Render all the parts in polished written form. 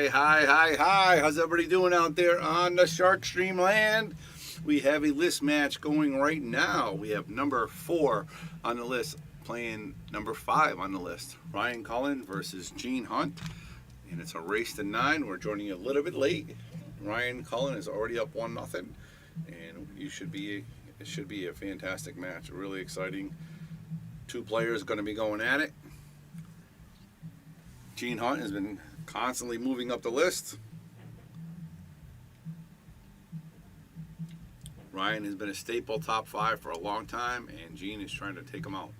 Hi. How's everybody doing out there on the Shark Stream land? We have a list match going right now. We have number 4 on the list playing number 5 on the list. Ryan Cullen versus Gene Hunt. And it's a race to 9. We're joining you a little bit late. Ryan Cullen is already up 1-0. And it should be a fantastic match. Really exciting. 2 players going to be going at it. Gene Hunt has been constantly moving up the list. Ryan has been a staple top 5 for a long time, and Gene is trying to take him out.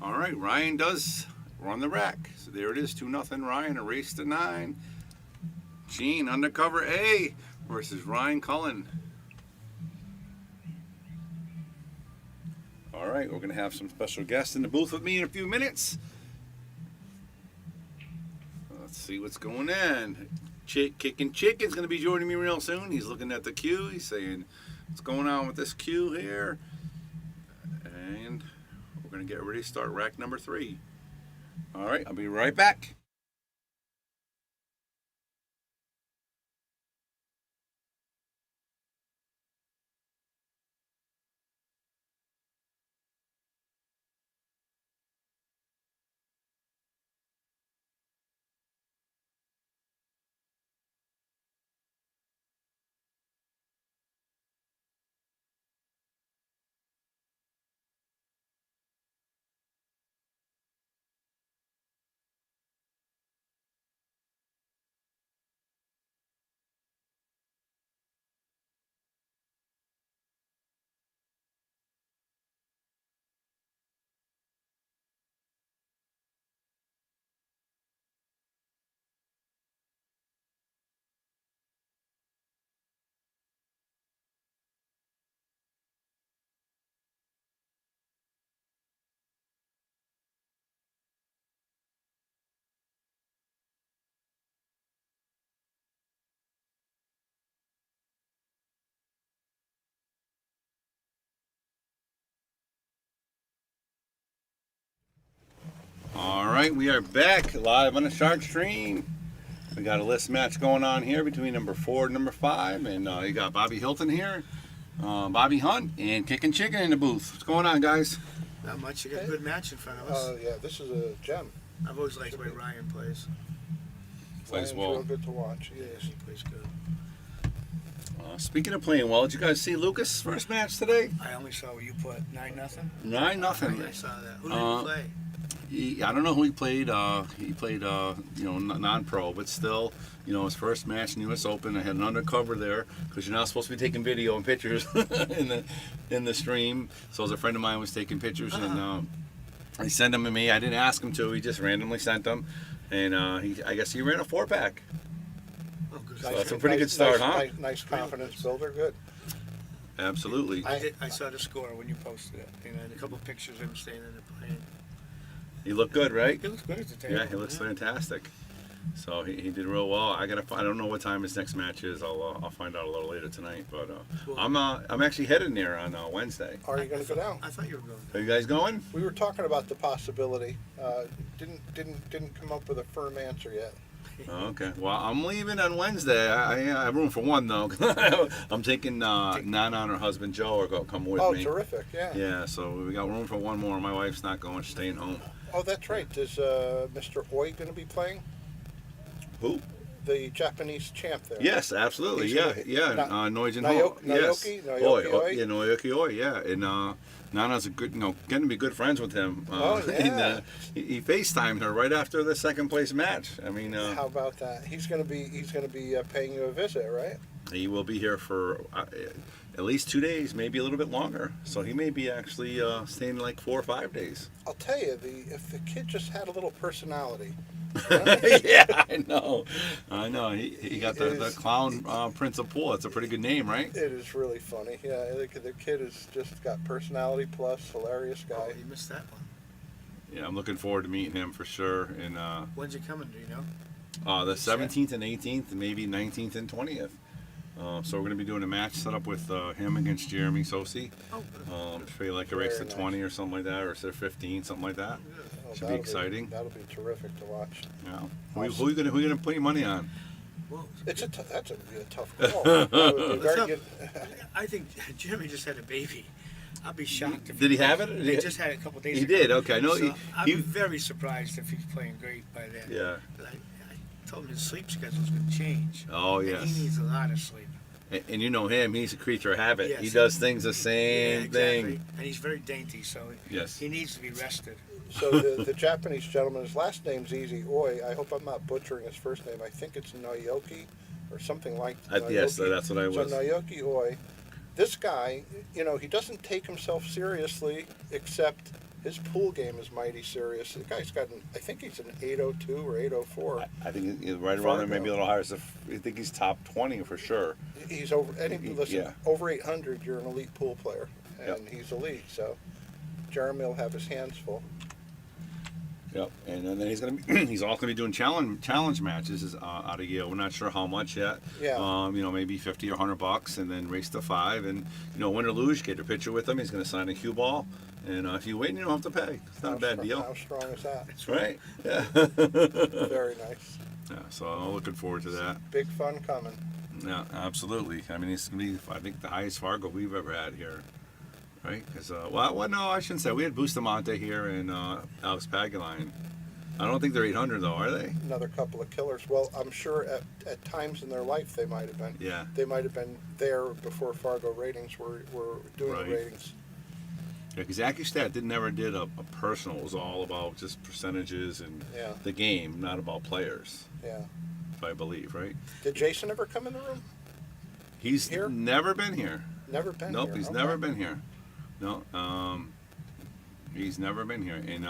All right, Ryan does run the rack. So there it is, 2-0 Ryan, a race to 9. Gene, undercover A versus Ryan Cullen. All right, we're going to have some special guests in the booth with me in a few minutes. Let's see what's going on. Kicking Chicken's going to be joining me real soon. He's looking at the queue. He's saying, what's going on with this queue here? And we're going to get ready to start rack number 3. All right, I'll be right back. All right, we are back live on the Shark Stream. We got a list match going on here between number 4 and number 5, and you got Bobby Hilton here, Bobby Hunt, and Kicking Chicken in the booth. What's going on, guys? Not much. You got a good match in front of us. Yeah, this is a gem. I've always liked the way Ryan plays. Plays Ryan's well. real good to watch. Yes, he plays good. Speaking of playing well, did you guys see Lucas' first match today? I only saw what you put 9-0. 9-0. I saw that. Who did he play? I don't know who he played. He played, non-pro, but still, his first match in the U.S. Open. I had an undercover there because you're not supposed to be taking video and pictures in the stream. So as a friend of mine was taking pictures, and I sent them to me. I didn't ask him to. He just randomly sent them, and I guess he ran a 4-pack. Oh, good. So that's a pretty good start, huh? Nice confidence builder. Good. Absolutely. I saw the score when you posted it. And a couple pictures of him standing there playing. He looked good, right? He looks good at the table. Yeah, he looks fantastic. So he did real well. I don't know what time his next match is. I'll find out a little later tonight. But I'm actually heading there on Wednesday. Are you going to go down? I thought you were going. Are you guys going? We were talking about the possibility. Didn't come up with a firm answer yet. Okay. Well, I'm leaving on Wednesday. I have room for one though. I'm taking Nana and her husband Joe are going to come with me. Oh, terrific! Yeah. Yeah. So we got room for one more. My wife's not going. She's staying home. Oh, that's right. Is Mr. Oi going to be playing? Who? The Japanese champ there. Yes, absolutely. He's Noijin Ho. Yes. Naoki Oi? Yeah, Naoki Oi. Yeah, and Nana's a good, getting to be good friends with him. Oh yeah. And, he FaceTimed her right after the second place match. I mean, how about that? He's going to be paying you a visit, right? He will be here for at least 2 days, maybe a little bit longer. So he may be actually staying like 4 or 5 days. I'll tell you, if the kid just had a little personality. Yeah, I know. He got the clown Prince of Pool. It's a pretty good name, right? It is really funny. Yeah, the kid has just got personality plus, hilarious guy. Oh, you missed that one. Yeah, I'm looking forward to meeting him for sure. And when's he coming? Do you know? the 17th and 18th, and maybe 19th and 20th. So we're going to be doing a match set up with him against Jeremy Sosi. Oh, Feel like a race to Very nice. 20 or something like that, or is there 15, something like that. Oh, Should be that'll exciting. That'll be terrific to watch. Yeah. Who you gonna put your money on? well, That's a tough call. That would be very good. I think Jeremy just had a baby. I'll be shocked if Did he have it? They just had it a couple days He ago. did. Okay, I know. So I'd he, be very surprised if he's playing great by then. yeah. But I told him his sleep schedule's going to change. Oh And yes. he needs a lot of sleep. And you know him. He's a creature of habit. Yes. He does things the same Yeah, exactly. thing. And he's very dainty, so Yes. he needs to be rested. So the Japanese gentleman, his last name's easy. Oi, I hope I'm not butchering his first name. I think it's Naoki or something like that. Yes, that's what I was. So Naoki Oi. This guy, he doesn't take himself seriously, except his pool game is mighty serious. The guy's got, I think he's an 802 or 804. I think he's right around there, maybe a little higher. So I think he's top 20 for sure. He's over, listen, Yeah. over 800, you're an elite pool player, and Yep. he's elite. So Jeremy will have his hands full. Yep, and then he's gonna be he's also gonna be doing challenge matches out of Yale. We're not sure how much yet. Yeah. Maybe $50 or $100, and then race to 5, and win or lose, get a picture with him. He's gonna sign a cue ball, and if you win, you don't have to pay. It's not a bad deal. How strong is that? That's right. Yeah. Very nice. Yeah. So I'm looking forward to that. Big fun coming. Yeah, absolutely. I mean, it's gonna be, I think, the highest Fargo we've ever had here. Right? Because, no, I shouldn't say. We had Bustamante here and Alex Paguline. I don't think they're 800, though, are they? Another couple of killers. Well, I'm sure at times in their life they might have been. Yeah. They might have been there before Fargo ratings were doing Right. the ratings. Yeah, because AccuStat never did a personal. It was all about just percentages and Yeah. the game, not about players, Yeah. I believe, right? Did Jason ever come in the room? He's Here? never been here. Never been Nope, here. he's Okay. never been here. No, he's never been here. And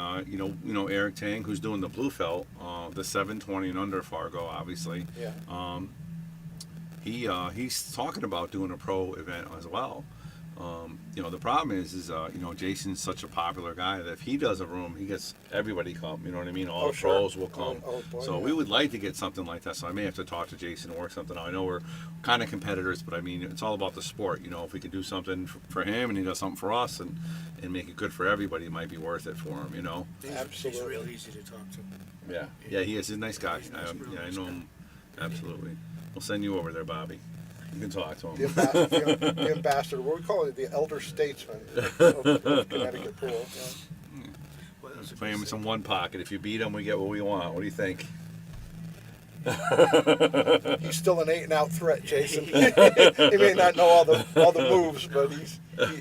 Eric Tang, who's doing the blue felt, the 720 and under Fargo, obviously. Yeah. He's talking about doing a pro event as well. The problem is Jason's such a popular guy that if he does a room, he gets everybody come. You know what I mean? All Oh, the sure. pros will come. Oh, boy, So yeah. we would like to get something like that. So I may have to talk to Jason and work something out. I know we're kind of competitors, but I mean, it's all about the sport. If we can do something for him and he does something for us and make it good for everybody, it might be worth it for him. He's Absolutely. real easy to talk to. Yeah, he is. He's a nice guy. He's a real I nice know guy. him. Absolutely. We'll send you over there, Bobby. You can talk to The him. the ambassador, what we call it, the elder statesman of Connecticut pool. Yeah. Well, that was a Play him good in some thing. one pocket. If you beat him, we get what we want. What do you think? He's still an 8-and-out threat, Jason. He may not know all the moves, but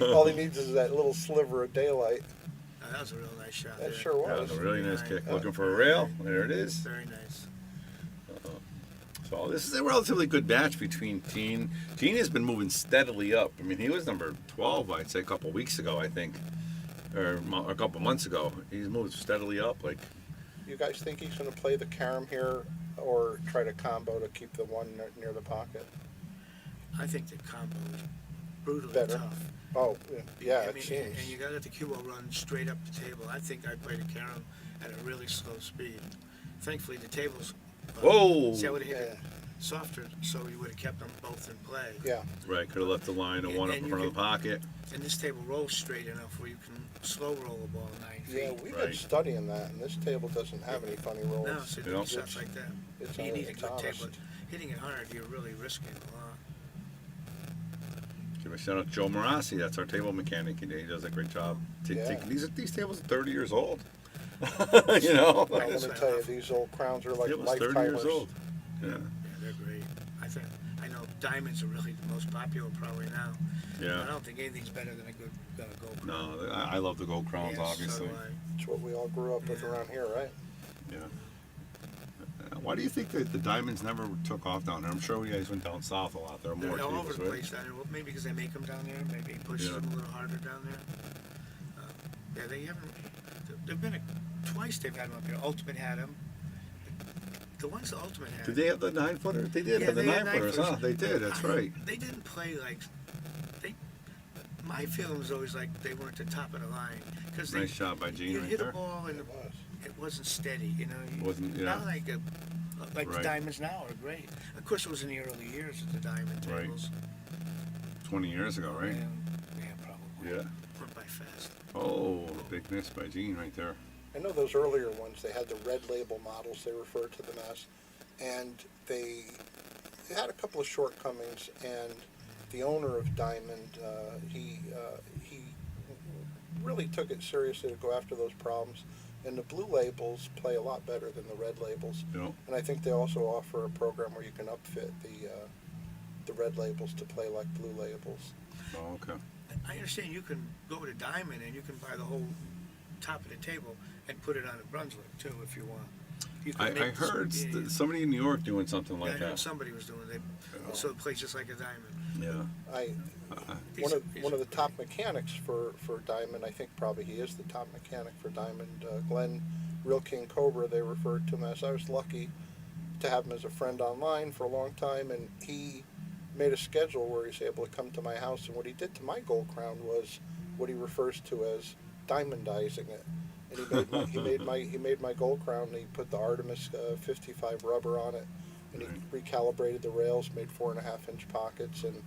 all he needs is that little sliver of daylight. Oh, that was a real nice shot. That there. sure That was. was a really nice kick. Yeah. Looking for a rail. There it is. Very nice. So this is a relatively good match between Teen. Teen has been moving steadily up. I mean, he was number 12, I'd say, a couple weeks ago, I think, or a couple months ago. He's moved steadily up. Like, You guys think he's going to play the carom here or try to combo to keep the one near the pocket? I think the combo is brutally Better. tough. Oh, yeah, I it mean, seems. and you got to let the cue ball run straight up the table. I think I played a carom at a really slow speed. Thankfully, the tables. Whoa! See, I would have hit Yeah. it softer, so you would have kept them both in play. Yeah. Right, could have left the line of one up in And you front of the could- pocket. And this table rolls straight enough where you can slow roll a ball 9 feet. Yeah, we've Right. been studying that, and this table doesn't have any funny rolls. No, so You know? shots like that. It's You need a it's good honest. table. Hitting it hard, you're really risking a lot. Give a shout out to Joe Morassi. That's our table mechanic. He does a great job. Yeah. These tables are 30 years old. you know? Well, let me tell you, these old crowns are like Tables 30 years lifetimers. old. Yeah. Yeah, they're great. I know diamonds are really the most popular probably now. Yeah. I don't think anything's better than a good gold crown. No, I love the gold crowns, Yes, obviously. So do I. It's what we all grew up with Yeah. around here, right? Yeah. Why do you think that the diamonds never took off down there? I'm sure you guys went down south a lot. There are more They're all over tables, the right? place down there. Well, maybe because they make them down there. Maybe he pushes Yeah. them a little harder down there. Yeah, they haven't. They've been twice. They've had them up here. Ultimate had them. The ones the Ultimate had. Did they have the 9-footer? They did Yeah, have the they had 9-footers, huh? 9-footers. They did, that's right. They didn't play like. My feeling was always like they weren't the top of the line because Nice shot by Gene you right hit there. a ball and It was. it wasn't steady. You know, Wasn't, yeah. not like a Like Right. the diamonds now are great. Of course, it was in the early years of the diamond Right. tables. 20 years ago, right? Yeah, probably. Yeah. Went by fast. Oh, big miss by Gene right there. I know those earlier ones, they had the red label models, they referred to them as, and they had a couple of shortcomings, and the owner of Diamond, he really took it seriously to go after those problems, and the blue labels play a lot better than the red labels, You know, and I think they also offer a program where you can upfit the red labels to play like blue labels. oh, okay. I understand you can go to Diamond and you can buy the whole top of the table and put it on a Brunswick too if you want. You can I make the- heard yeah, yeah. somebody in New York doing something Yeah, like I heard that. somebody was doing it. So it plays just like a diamond. Yeah. One of the top mechanics for Diamond, I think probably he is the top mechanic for Diamond, Glenn Real King Cobra, they referred to him as. I was lucky to have him as a friend online for a long time, and he made a schedule where he's able to come to my house, and what he did to my gold crown was what he refers to as diamondizing it. And he made my gold crown, and he put the Artemis 55 rubber on it, and he recalibrated the rails, made 4.5-inch pockets, and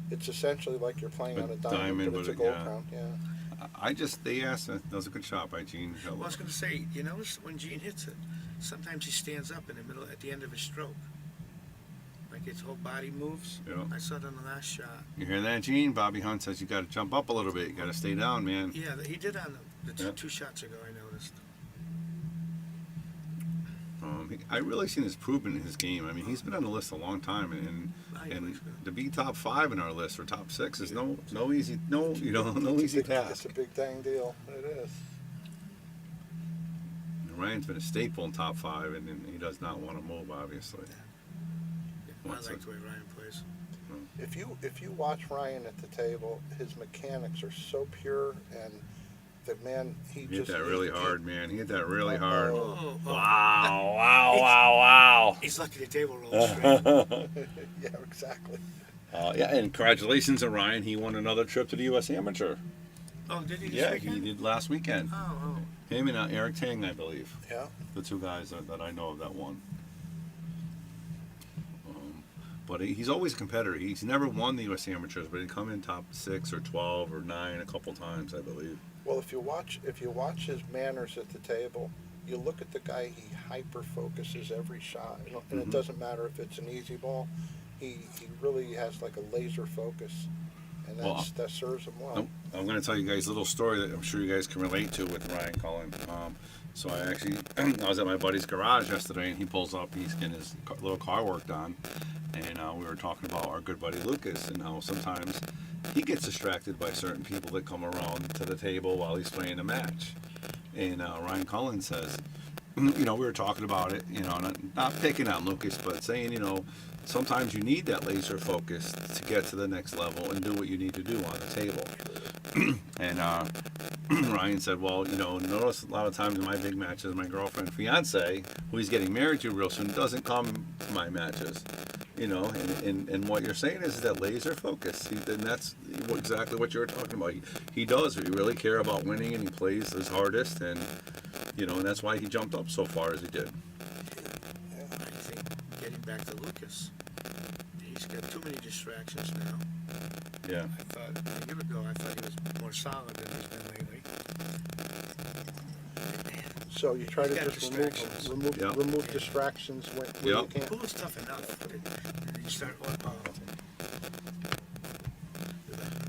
it's essentially like you're playing on a diamond, but it's a gold crown. Yeah. They asked, that was a good shot by Gene. Well, I was going to say, you notice when Gene hits it, sometimes he stands up in the middle at the end of his stroke. Like his whole body moves. Yeah. I saw it on the last shot. You hear that, Gene? Bobby Hunt says you got to jump up a little bit. You got to stay down, man. Yeah, he did on the Yeah. two shots ago, I noticed. I really seen his improvement in his game. I mean, he's been on the list a long time, and to be top 5 in our list or top 6 is no easy It's a task. big dang deal. It is. And Ryan's been a staple in top 5, and he does not want to move, obviously. I like the way Ryan plays. If you watch Ryan at the table, his mechanics are so pure, and the man He hit that really hard, man. He hit that really hard. Oh, Wow. He's lucky the table rolled straight. Yeah, exactly. Yeah, and congratulations to Ryan. He won another trip to the U.S. Amateur. Oh, did he this Yeah, weekend? he did last weekend. Oh. Him and Eric Tang, I believe. Yeah. The two guys that I know of that won. But he's always a competitor. He's never won the U.S. Amateurs, but he'd come in top 6 or 12 or 9 a couple times, I believe. Well, if you watch his manners at the table, you look at the guy. He hyper focuses every shot, and it doesn't matter if it's an easy ball. He really has like a laser focus, and that serves him well. I'm going to tell you guys a little story that I'm sure you guys can relate to with Ryan Cullen. So I was at my buddy's garage yesterday, and he pulls up. He's getting his little car worked on, and we were talking about our good buddy Lucas and how sometimes he gets distracted by certain people that come around to the table while he's playing a match. And Ryan Cullen says, we were talking about it, not picking on Lucas, but saying, sometimes you need that laser focus to get to the next level and do what you need to do on the table. And Ryan said, well, notice a lot of times in my big matches, my girlfriend, fiance, who he's getting married to real soon, doesn't come to my matches. And what you're saying is that laser focus, and that's exactly what you were talking about. He does really care about winning, and he plays his hardest, and and that's why he jumped up so far as he did. I think getting back to Lucas, he's got too many distractions now. Yeah. I thought a year ago, he was more solid than he's been lately. So you try to He's got just distractions. remove distractions when you can. Pool's tough enough. And you start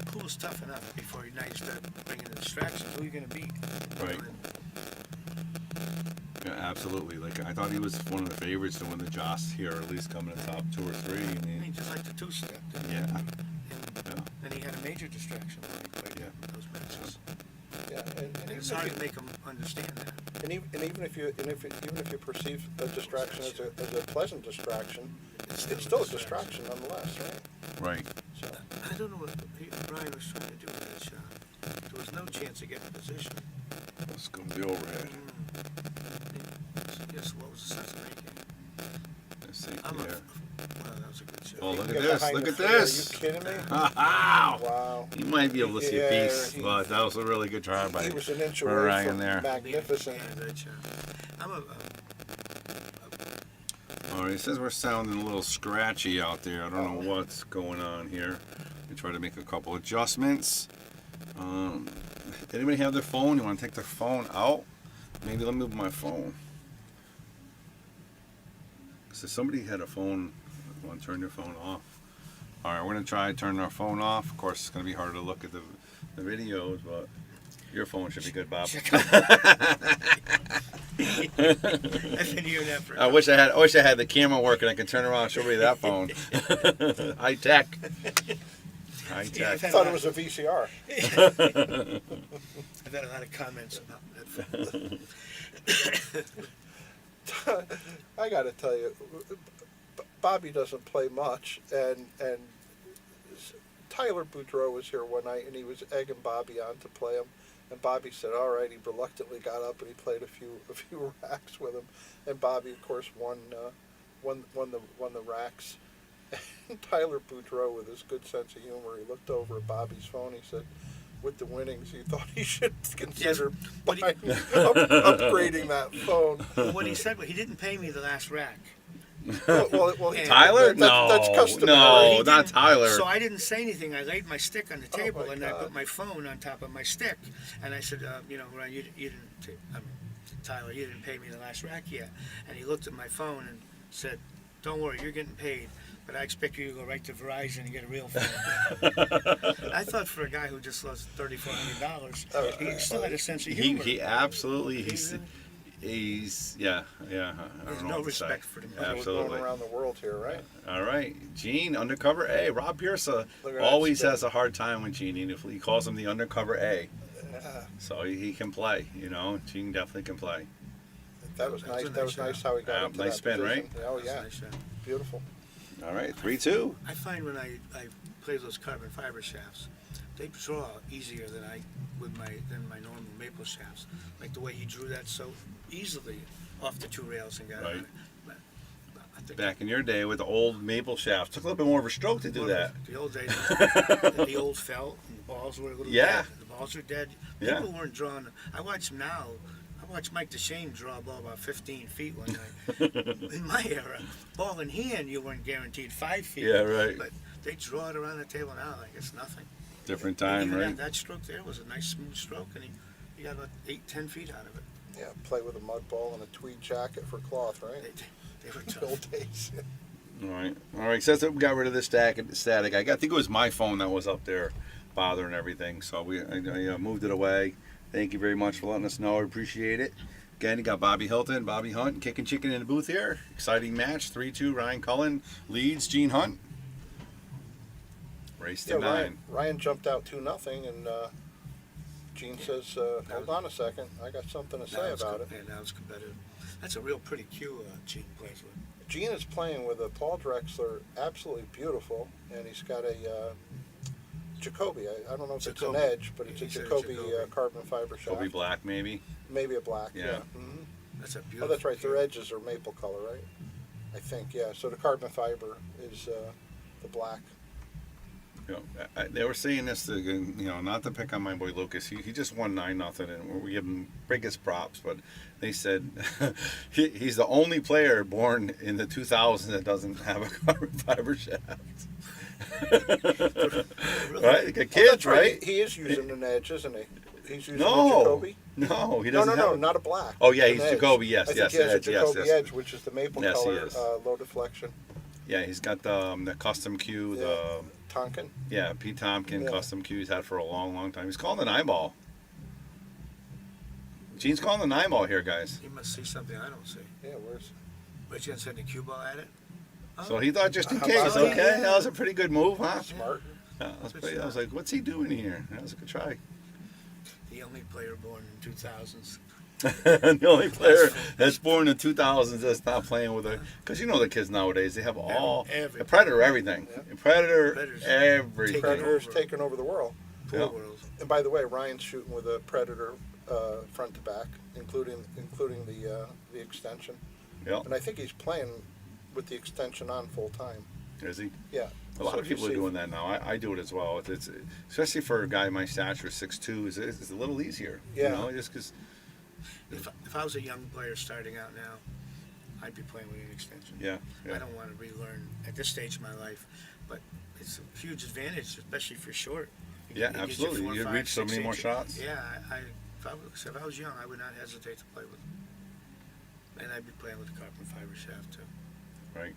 pool's tough enough before you start bringing the distractions. Who are you going to beat? Right. Yeah, absolutely. Like, I thought he was one of the favorites to win the Jost here, or at least come in the top 2 or 3. And he just like the two-step. Yeah. And he had a major distraction when he played those matches. Yeah, And it's hard to make him understand that. And even if you perceive a distraction as a pleasant distraction, it's still a distraction nonetheless, right? Right. So I don't know what Brian was trying to do with that shot. There was no chance of getting position. Let's go to the overhead. Yes, what was the sense of making? Let's see Wow, here. that was a good shot. Oh, look at get this. behind Look the at flare. this. Are you kidding me? Wow. Wow. You might be able to see a Yeah, piece, he- but that was a really good try by He was an inch for away Ryan from there. magnificent. Yeah, great shot. I'm All right, it says we're sounding a little scratchy out there. I don't know what's going on here. We try to make a couple adjustments. Anybody have their phone? You want to take their phone out? Maybe let me move my phone. So somebody had a phone. Want to turn their phone off? All right, we're gonna try to turn our phone off. Of course, it's gonna be hard to look at the videos, but your phone should be good, Bob. I've been hearing that for. I wish I had the camera working. I could turn around and show you that phone. High tech. High Yeah, I tech. thought it was a VCR. I've had a lot of comments about that. I got to tell you, Bobby doesn't play much, and Tyler Boudreau was here one night, and he was egging Bobby on to play him, and Bobby said, "All right." He reluctantly got up and he played a few racks with him, and Bobby, of course, won the racks. And Tyler Boudreau, with his good sense of humor, he looked over at Bobby's phone. He said, with the winnings, he thought he should consider upgrading that phone. Well, what he said, he didn't pay me the last rack. Well, Tyler? That's customary. No, He not didn't. Tyler. So I didn't say anything. I laid my stick on the table my and I God. put my phone on top of my stick. And I said, Ryan, you didn't, Tyler, you didn't pay me the last rack yet. And he looked at my phone and said, "Don't worry, you're getting paid. But I expect you to go right to Verizon and get a real phone." I thought for a guy who just lost $3,400, he still had a sense of humor. He absolutely He's yeah. I There's don't know no what to respect say. for the We're going Absolutely. around the world here, right? All right, Gene, undercover A. Rob Pierce Look at that always spin. has a hard time with Gene. He calls him the undercover A, Yeah, so he can play. Gene definitely can play. that was That was nice. a That was nice nice how he got into nice that spin, position. right? Oh That's a yeah, nice shot. beautiful. All right, 3-2. I find when I play those carbon fiber shafts, they draw easier than my normal maple shafts. Like the way he drew that so easily off the two rails and got Right. on it. But I think Back in your day with the old maple shaft, took a little bit more of a stroke to do that. The old days, the old felt, and the balls were a little Yeah. dead. The balls are dead. Yeah. People weren't drawing. I watch now. I watched Mike DeShane draw a ball about 15 feet one night. In my era, ball in hand, you weren't guaranteed 5 feet. Yeah, right. But they draw it around the table now like it's nothing. Different And time, even right? that stroke there was a nice smooth stroke, and he got about 8-10 feet out of it. Yeah, play with a mud ball and a tweed jacket for cloth, right? They were The tough. old days. All right. Says that we got rid of this static. I think it was my phone that was up there, bothering everything. So I moved it away. Thank you very much for letting us know. I appreciate it. Again, you got Bobby Hilton, Bobby Hunt, kicking chicken in the booth here. Exciting match. 3-2. Ryan Cullen leads Gene Hunt. Race to 9. Ryan jumped out 2-0, and Gene says, "Hold on a second, I got something to say about it." Yeah, now it's competitive. That's a real pretty cue Gene plays with. Gene is playing with a Paul Drexler, absolutely beautiful, and he's got a Jacoby. I don't know if it's an Jacoby. edge, but it's a He said Jacoby Jacoby. carbon fiber shaft. Kobe Black, maybe. Maybe a black, Yeah. yeah. Hmm. That's a Oh, beautiful. that's right. Their cue. edges are maple color, right? I think, yeah. So the carbon fiber is the black. They were saying this, not to pick on my boy Lucas. He just won 9-0, and we give him biggest props. But they said he's the only player born in the 2000s that doesn't have a carbon fiber shaft. Right? The Oh, kids, that's right? He is using an edge, isn't he? He's using a No, Jacoby. no, he No, doesn't. no, have not a black. Oh yeah, An he's edge. Jacoby. Yes, I think yes, he has edge, a yes, Jacoby yes. edge, which is the maple Yes, he color, is. low deflection. Yeah, he's got the custom cue, the Tonkin. Pete Tompkin Yeah. custom cue he's had for a long, long time. He's calling the 9-ball. Gene's calling the 9-ball here, guys. He must see something I don't see. Yeah, where's? But you send a cue ball at it. So he thought just in How case. about Okay, that? that was a pretty good move, huh? Smart. Yeah, I was like, what's he doing here? That was a good try. The only player born in 2000s. The only player that's born in the 2000s that's not playing with a, because the kids nowadays, they have all Every- the Predator everything, Yeah. Predator Predators everything. Predator's over. taking over the world. Pool Yep. world. And by the way, Ryan's shooting with a Predator front to back, including the extension. Yep. And I think he's playing with the extension on full time. Is he? Yeah. A lot So of if you people are see- doing that now. I do it as well. It's especially for a guy my stature, 6'2", it's a little easier. Yeah. Just because. If I was a young player starting out now, I'd be playing with an extension. Yeah, I yeah. don't want to relearn at this stage of my life, but it's a huge advantage, especially if you're short. Yeah, It gives absolutely. 4, You 5, reach so 6 many more inches. shots. Yeah, if I was young, I would not hesitate to play with them. And I'd be playing with the carbon fiber shaft too. Right.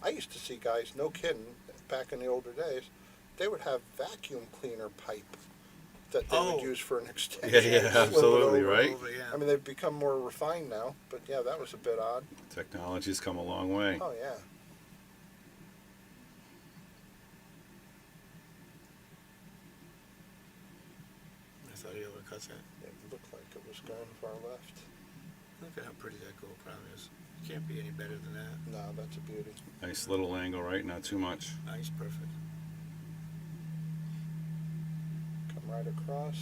I used to see guys, no kidding, back in the older days, they would have vacuum cleaner pipe that they would use for an extension. Yeah, Flip it absolutely, over. right? Yeah. I mean, they've become more refined now, but yeah, that was a bit odd. Technology's come a long way. Oh, yeah. I thought he overcut that. It looked like it was going far left. Look at how pretty that gold crown is. Can't be any better than that. No, that's a beauty. Nice little angle, right? Not too much. Nice, perfect. Come right across.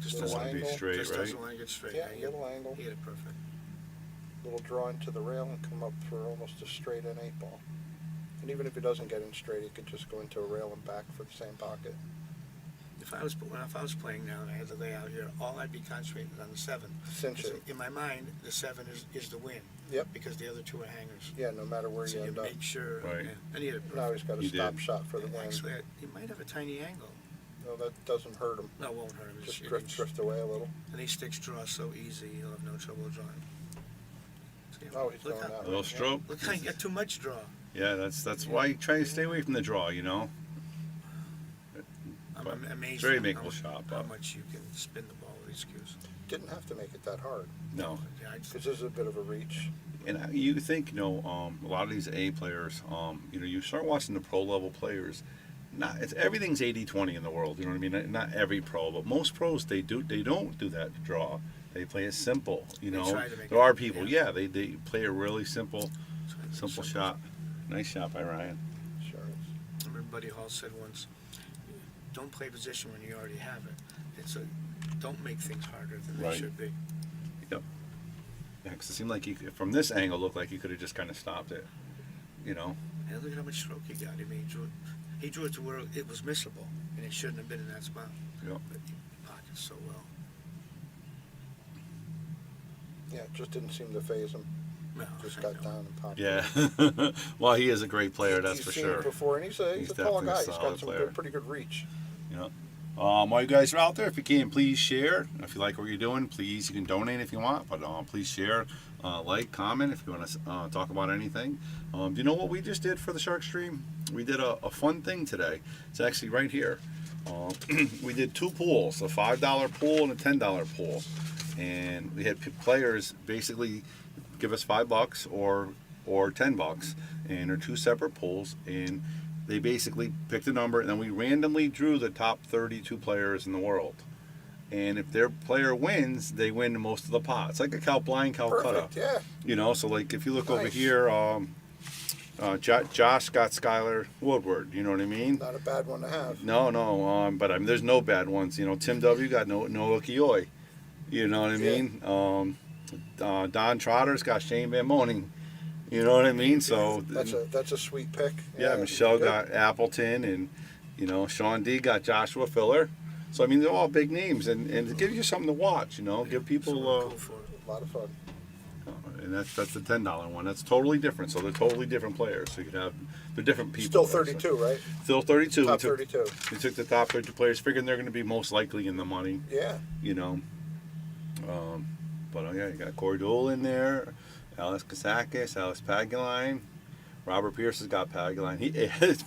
Just Little doesn't want to be angle. straight, Just right? doesn't want to get straight. Yeah, He little angle. hit it perfect. Little draw into the rail and come up for almost a straight in 8-ball. And even if he doesn't get in straight, he could just go into a rail and back for the same pocket. If I was playing now and I had to lay out here, all I'd be concentrating on the 7. Cinch 'Cause it. in my mind, the 7 is the win. Yep. Because the other 2 are hangers. Yeah, no matter where So you you end up. make sure. Right. Yeah, and he hit it perfect. Now he's got a He stop did. shot for the win. Actually, he might have a tiny angle. No, that doesn't hurt him. No, it won't hurt him. It's Just an drift, inch. drift away a little. And these sticks draw so easy, he'll have no trouble drawing. See, Oh, he's look going how, that A little way. stroke. Look how you got too much draw. Yeah, that's why you try to stay away from the draw, you know? I'm But amazed. very at makeable shot, How but much you can spin the ball with these cues. Didn't have to make it that hard. no. Yeah, I just, Because this is a bit of a reach. And you think, a lot of these A players, you start watching the pro level players. Everything's 80-20 in the world. You know what I mean? Not every pro, but most pros they don't do that draw. They play it simple. You They know, try to make there it- are people. yeah. Yeah, they play a really simple shot. Nice shot by Ryan. Sure is. I remember Buddy Hall said once, "Don't play position when you already have it. Don't make things harder than Right. they should be." Yep. Yeah, 'cause it seemed like from this angle, looked like he could have just kind of stopped it. You know. And look at how much stroke he got. I mean, he drew it to where it was missable, and it shouldn't have been in that spot. Yep. But he pockets so well. Yeah, it just didn't seem to phase him. No, Just I got know. down and popped. Yeah. Well, he is a great player, that's He's for seen sure. it before, and he's a He's tall definitely a guy. He's solid got some player. pretty good reach. You know. While you guys are out there, if you can, please share. If you like what you're doing, please, you can donate if you want, but please share, like, comment if you want to talk about anything. Do you know what we just did for the Shark Stream? We did a fun thing today. It's actually right here. We did 2 pools, a $5 pool and a $10 pool. And we had players basically give us $5 or $10, and they're 2 separate pools, and they basically picked a number, and then we randomly drew the top 32 players in the world. And if their player wins, they win most of the pot. It's like a blind Calcutta. Perfect, yeah. You know, so like if you look over Nice. here, Josh got Skylar Woodward. You know what I mean? Not a bad one to have. No, but I mean, there's no bad ones. You know, Tim W got Noah Kioi. You know what I Yeah. mean? Don Trotter's got Shane Van Moning. You know what I mean? So That's a sweet pick. yeah, Michelle good. got Appleton, and Sean D got Joshua Filler. So I mean, they're all big names, and it gives you something to watch. Give people. Cool for it. A lot of fun. And that's the $10 one. That's totally different. So they're totally different players. So you can have they're different people. Still 32, right? Still 32. Top 32. We took the top 32 players, figuring they're going to be most likely in the money. Yeah. But yeah, you got Corey Dole in there, Alex Kasakis, Alex Pagaline, Robert Pierce has got Pagaline. It's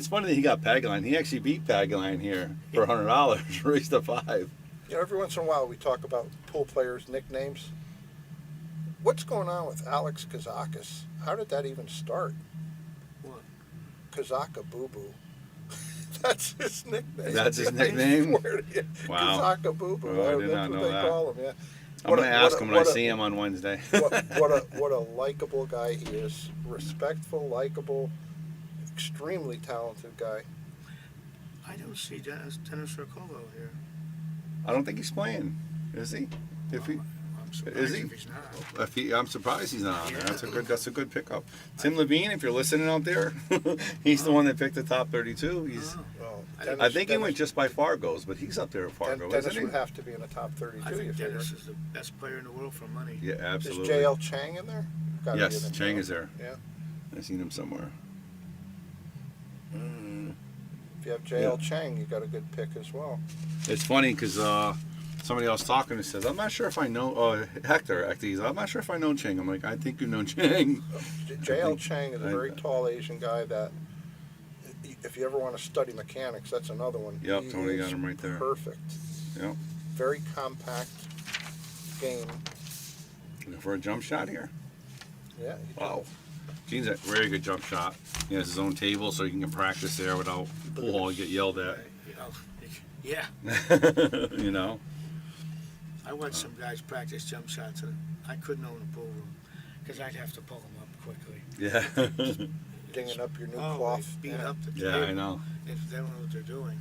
funny that he got Pagaline. He actually beat Pagaline here for $100, raised to $5. Every once in a while we talk about pool players' nicknames. What's going on with Alex Kazakis? How did that even start? What? Kazaka Boo Boo. That's his nickname. That's his nickname? Wow. Kazaka Boo Boo. Oh, I did That's not what know they that. call him, yeah. I'm going to ask him when I see him on Wednesday. What a likable guy he is. Respectful, likable, extremely talented guy. I don't see Dennis Rocolo here. I don't think he's playing, is he? If he, I'm surprised is he? if he's not. I'm surprised he's not on there. Yeah. That's a good pickup. Tim Levine, if you're listening out there, he's the one that picked the top 32. He's Oh. Well, I think he went just by Fargo's, but he's up there at Fargo, Dennis isn't he? would have to be in the top 32. I you think figure. Dennis is the best player in the world for money. Yeah, absolutely. Is J.L. Chang in there? Gotta be Yes, in Chang is there. Yeah. I've seen him somewhere. If you have J.L. Chang, you got a good pick as well. It's funny because somebody else talking to says, I'm not sure if I know, Hector, actually, I'm not sure if I know Chang. I'm like, I think you know Chang. J.L. Chang is a very tall Asian guy that, if you ever want to study mechanics, that's another one. Yep, He Tony got is him right there. Perfect. Yep. Very compact game. For a jump shot here? Yeah. Wow. Gene's a very good jump shot. He has his own table so he can practice there without pool hall and get yelled at. Yeah. You know? I watched some guys practice jump shots, and I couldn't own a pool room because I'd have to pull them up quickly. Yeah. Dinging up your new Oh, cloth. they beat up the Yeah, table I know. if they don't know what they're doing.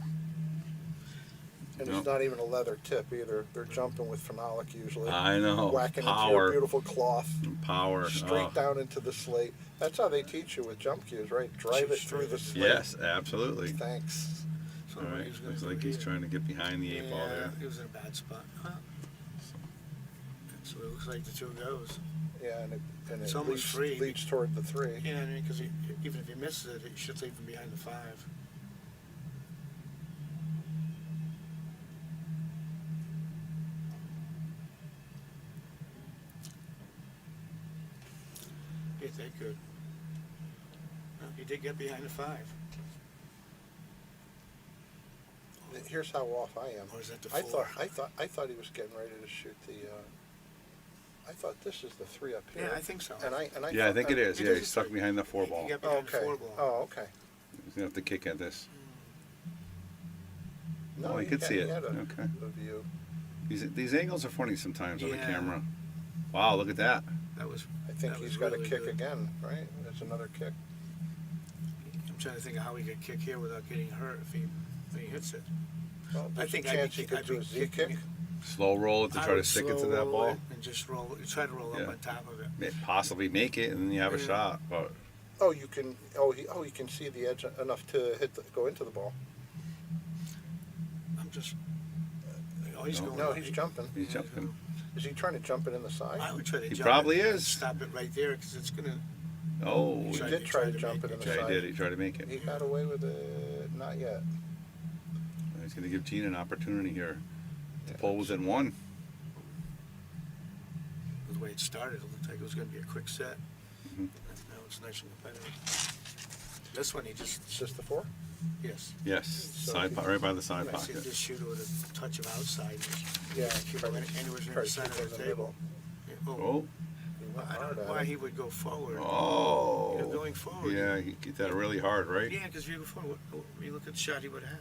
And Yep. it's not even a leather tip either. They're jumping with phenolic usually. I know. Whacking into Power. your beautiful cloth. Power. Straight Oh. down into the slate. That's how they teach you with jump cues, right? Drive it through the slate. Yes, absolutely. Thanks. So All what right. he was gonna Looks do like he's here. trying to get behind the 8 ball there. He was in a bad spot. Huh? So it looks like the 2 goes. Yeah, and It's it almost free. leads toward the 3. Yeah, I mean, because even if he misses it, he should leave him behind the 5. If they could. Well, he did get behind the 5. Here's how off I am. Or is that the I 4? thought he was getting ready to shoot the. I thought this is the 3 up here. Yeah, I think so. And I Yeah, I thought- think it is. It Yeah, is he's a stuck three. behind the 4 ball. He got Oh, behind the okay. 4 ball. Oh, okay. He's going to have to kick at this. No, Oh, you could see it. He had Okay. a view. These angles are funny sometimes on the Yeah. camera. Wow, look at that. That was. I think That he's was got really a kick good. again, right? There's another kick. I'm trying to think of how he could kick here without getting hurt if he hits it. Well, I there's think a chance he could do a Z kick. kicking Slow roll it to I try to would stick it to slow that roll ball. it and just roll. Try to roll Yeah. up on top of it. Possibly make it, and then you have a Yeah. shot. But Oh, you can. You can see the edge enough to go into the ball. I'm just. Oh, he's No. going. No, he's jumping. he's jumping. Is he trying to jump it in the side? I would try to He jump probably it and is. Stop it right there because it's gonna. Oh, He Tried- did try to tried to jump make it in it. the yeah, side. he did. He tried to make it. He got away with it. Not yet. He's going to give Gene an opportunity here to pull within 1. The way it started, it looked like it was gonna be a quick set. Mhm. Now it's nice and competitive. This one he just. It's just the 4. Yes. Yes, So side he- right by the side I see pocket. this shooter with a touch of outside. Yeah. Keep try him to- anywhere near try the to center keep it of in the the table. middle. Yeah, Oh, He went I hard don't know at why it. he would go forward. oh. You know, going forward. Yeah, he get that really hard, right? Yeah, because if you go forward, you look at the shot he would have had.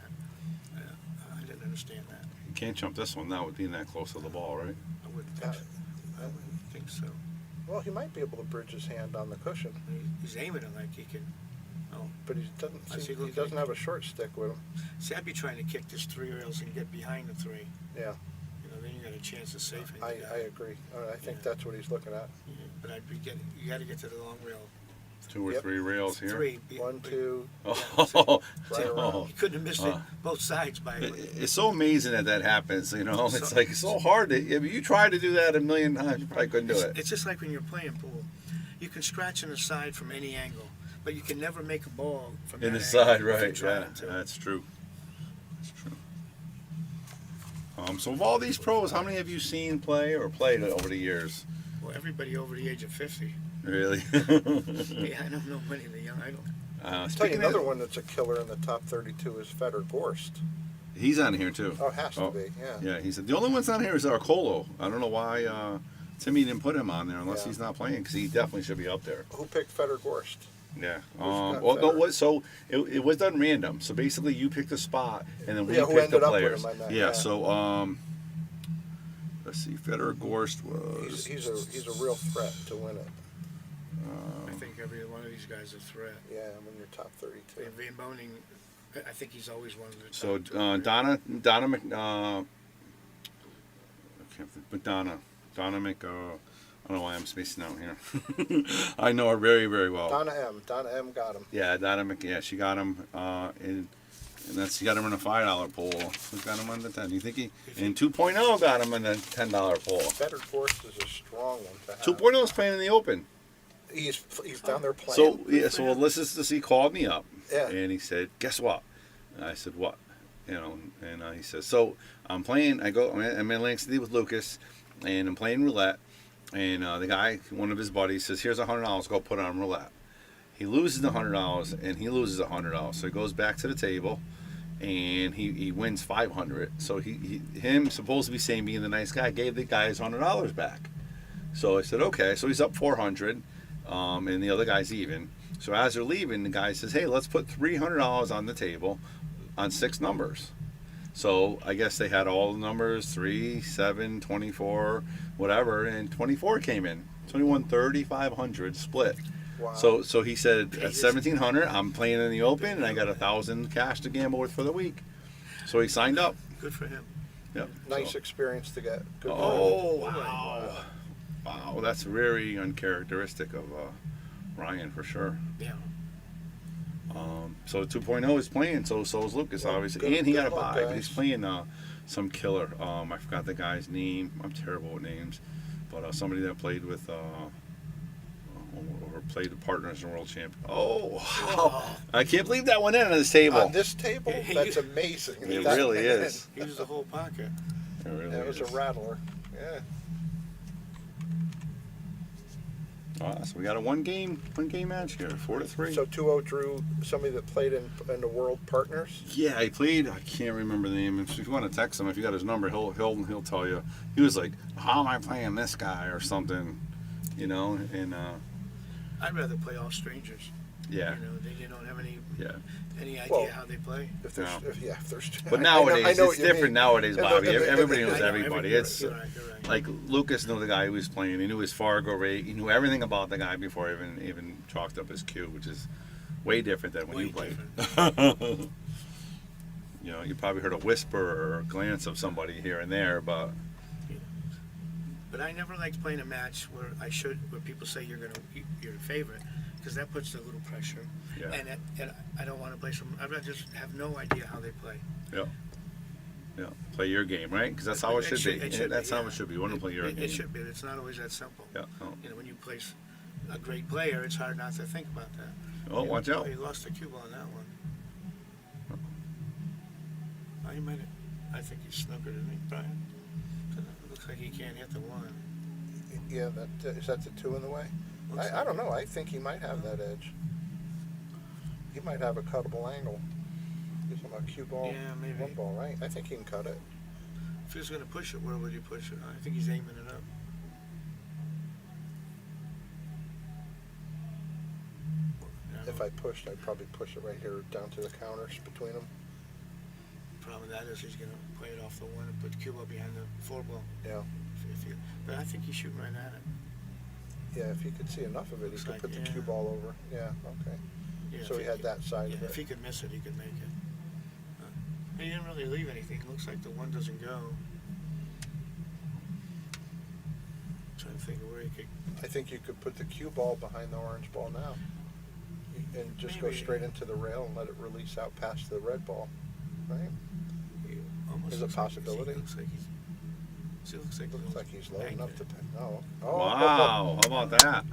I didn't understand that. You can't jump this one now with being that close to the ball, right? I wouldn't Yeah. think so. I wouldn't think so. Well, he might be able to bridge his hand on the cushion, He's aiming it like he can. Oh, but he doesn't have a short stick with him. see, I'd be trying to kick this 3 rails and get behind the 3. Yeah, You know, then you got a chance of saving. I the guy. agree. I think Yeah. that's what he's looking at. Yeah, but I'd be getting. You got to get to the long rail. 2 or Yep. 3 rails here. 3. 1, 2. Oh, Right around. You couldn't have missed it Uh, both sides by. it's so amazing that happens, you know. It's So- like so hard to. If you try to do that a million times, you probably couldn't do it. It's just like when you're playing pool. You can scratch in the side from any angle, but you can never make a ball from In that the angle side, if you're right? trying Yeah, to. that's true. That's true. So of all these pros, how many have you seen play or played over the years? Well, everybody over the age of 50. Really? Yeah, I don't know many of the young. I don't. Tell you Speaking another of, one that's a killer in the top 32 is Fedor Gorst. he's on here too. Oh, it has to Oh, be. Yeah. Yeah, he said the only one's on here is Arcolo. I don't know why Timmy didn't put him on there unless Yeah. he's not playing because he definitely should be up there. Who picked Fedor Gorst? Yeah. got Well, no, better? so it was done random. So basically, you picked a spot, and then we Yeah, who picked the ended up with players. him, I meant, yeah, yeah. So let's see. Fedor Gorst was. He's a real threat to win it. I think every one of these guys is a threat. Yeah, when you're top 32. And Van Boning, I think he's always one of the top So 2 or 3. Donna I can't think, Donna Mc. I don't know why I'm spacing out here. I know her very, very well. Donna M got him. Yeah, Donna Mc. Yeah, she got him. And And that's he got him in a $5 pool. We got him on the 10. You think he? And 2.0 got him in the $10 pool. Better Force is a strong one to have. 2.0 is playing in the Open. He's down there playing. So yeah, so Ulysses he called me up, Yeah. and he said, "Guess what?" And I said, "What?" You know, and he says, "So I'm playing. I'm in Atlantic City with Lucas, and I'm playing roulette. And the guy, one of his buddies, says, "Here's $100. Go put it on roulette." He loses the $100, and he loses $100. So he goes back to the table, and he wins 500. So him supposed to be saying being the nice guy gave the guy his $100 back. So I said, okay. So he's up 400, and the other guy's even. So as they're leaving, the guy says, hey, let's put $300 on the table on 6 numbers. So I guess they had all the numbers 3, 7, 24, whatever, and 24 came in. 21, 30, 500 split. Wow. So he said at 1,700, I'm playing in the Open, and I got 1,000 cash to gamble with for the week. So he signed up. Good for him. Yep. Nice So- experience to get. Good Oh money. wow, wow, that's very uncharacteristic of Ryan for sure. Yeah. So 2.0 is playing. So is Lucas, Well, obviously, good- and he good got a luck, buy. But guys. he's playing some killer. I forgot the guy's name. I'm terrible with names, but somebody that played with. Or played the partners in World Champion. Oh, wow. I can't believe that went in on this table. On this table, Yeah, that's amazing. It That really went in. is. He was the whole pocket. It really That was is. a rattler. Yeah. So we got a one game match here, 4-3. So 2-0 drew somebody that played in the World Partners. Yeah, he played. I can't remember the name. If you want to text him, if you got his number, he'll tell you. He was like, "How am I playing this guy?" or something, you know. And I'd rather play all strangers. yeah, You know, they don't have any idea Well, how they play. If there's, No. if there's. but I know nowadays what it's you different. mean. Nowadays, And Bobby, the- everybody and knows the- everybody. You're It's right, you're right. like Lucas knew the guy who was playing. He knew his Fargo rate. He knew everything about the guy before he even chalked up his cue, which is way different than when Way you played. different. You know, you probably heard a whisper or a glance of somebody here and there, but But I never liked playing a match where people say you're the favorite, because that puts a little pressure. yeah, And I don't want to play I'd rather just have no idea how they play. yeah, play your game, right? Because that's how it should be. It should That's be, how yeah. it should be. You want to play your game. It should be. It's not always that simple. Yeah. Oh. You know, when you place a great player, it's hard not to think about that. Oh, watch out. He lost the cue ball on that one. Oh, he might have. I think he snookered, didn't he, Brian? It looks like he can't hit the one. Yeah, is that the 2 in the way? I don't know. I think he might have that edge. He might have a cuttable angle. He's on a cue ball, Yeah, maybe. 1 ball, right? I think he can cut it. If he was going to push it, where would he push it? I think he's aiming it up. Yeah, If I pushed, I'd probably push it right here down to the counters between them. problem with that is he's going to play it off the one and put the cue ball behind the 4 ball. Yeah. But I think he's shooting right at it. Yeah, if he could see enough of it, Looks he could like, put the yeah. cue ball over. Yeah, okay. Yeah, So if he had that side Yeah, of if it. he could miss it, he could make it. He didn't really leave anything. It looks like the one doesn't go. Trying to think of where he could. I think you could put the cue ball behind the orange ball now. And just go Maybe. straight into the rail and let it release out past the red ball. Right? He almost There's a looks like possibility. He looks like he's. See, it looks like Looks like he's low banked enough it. to pin. Oh. Wow, how about that?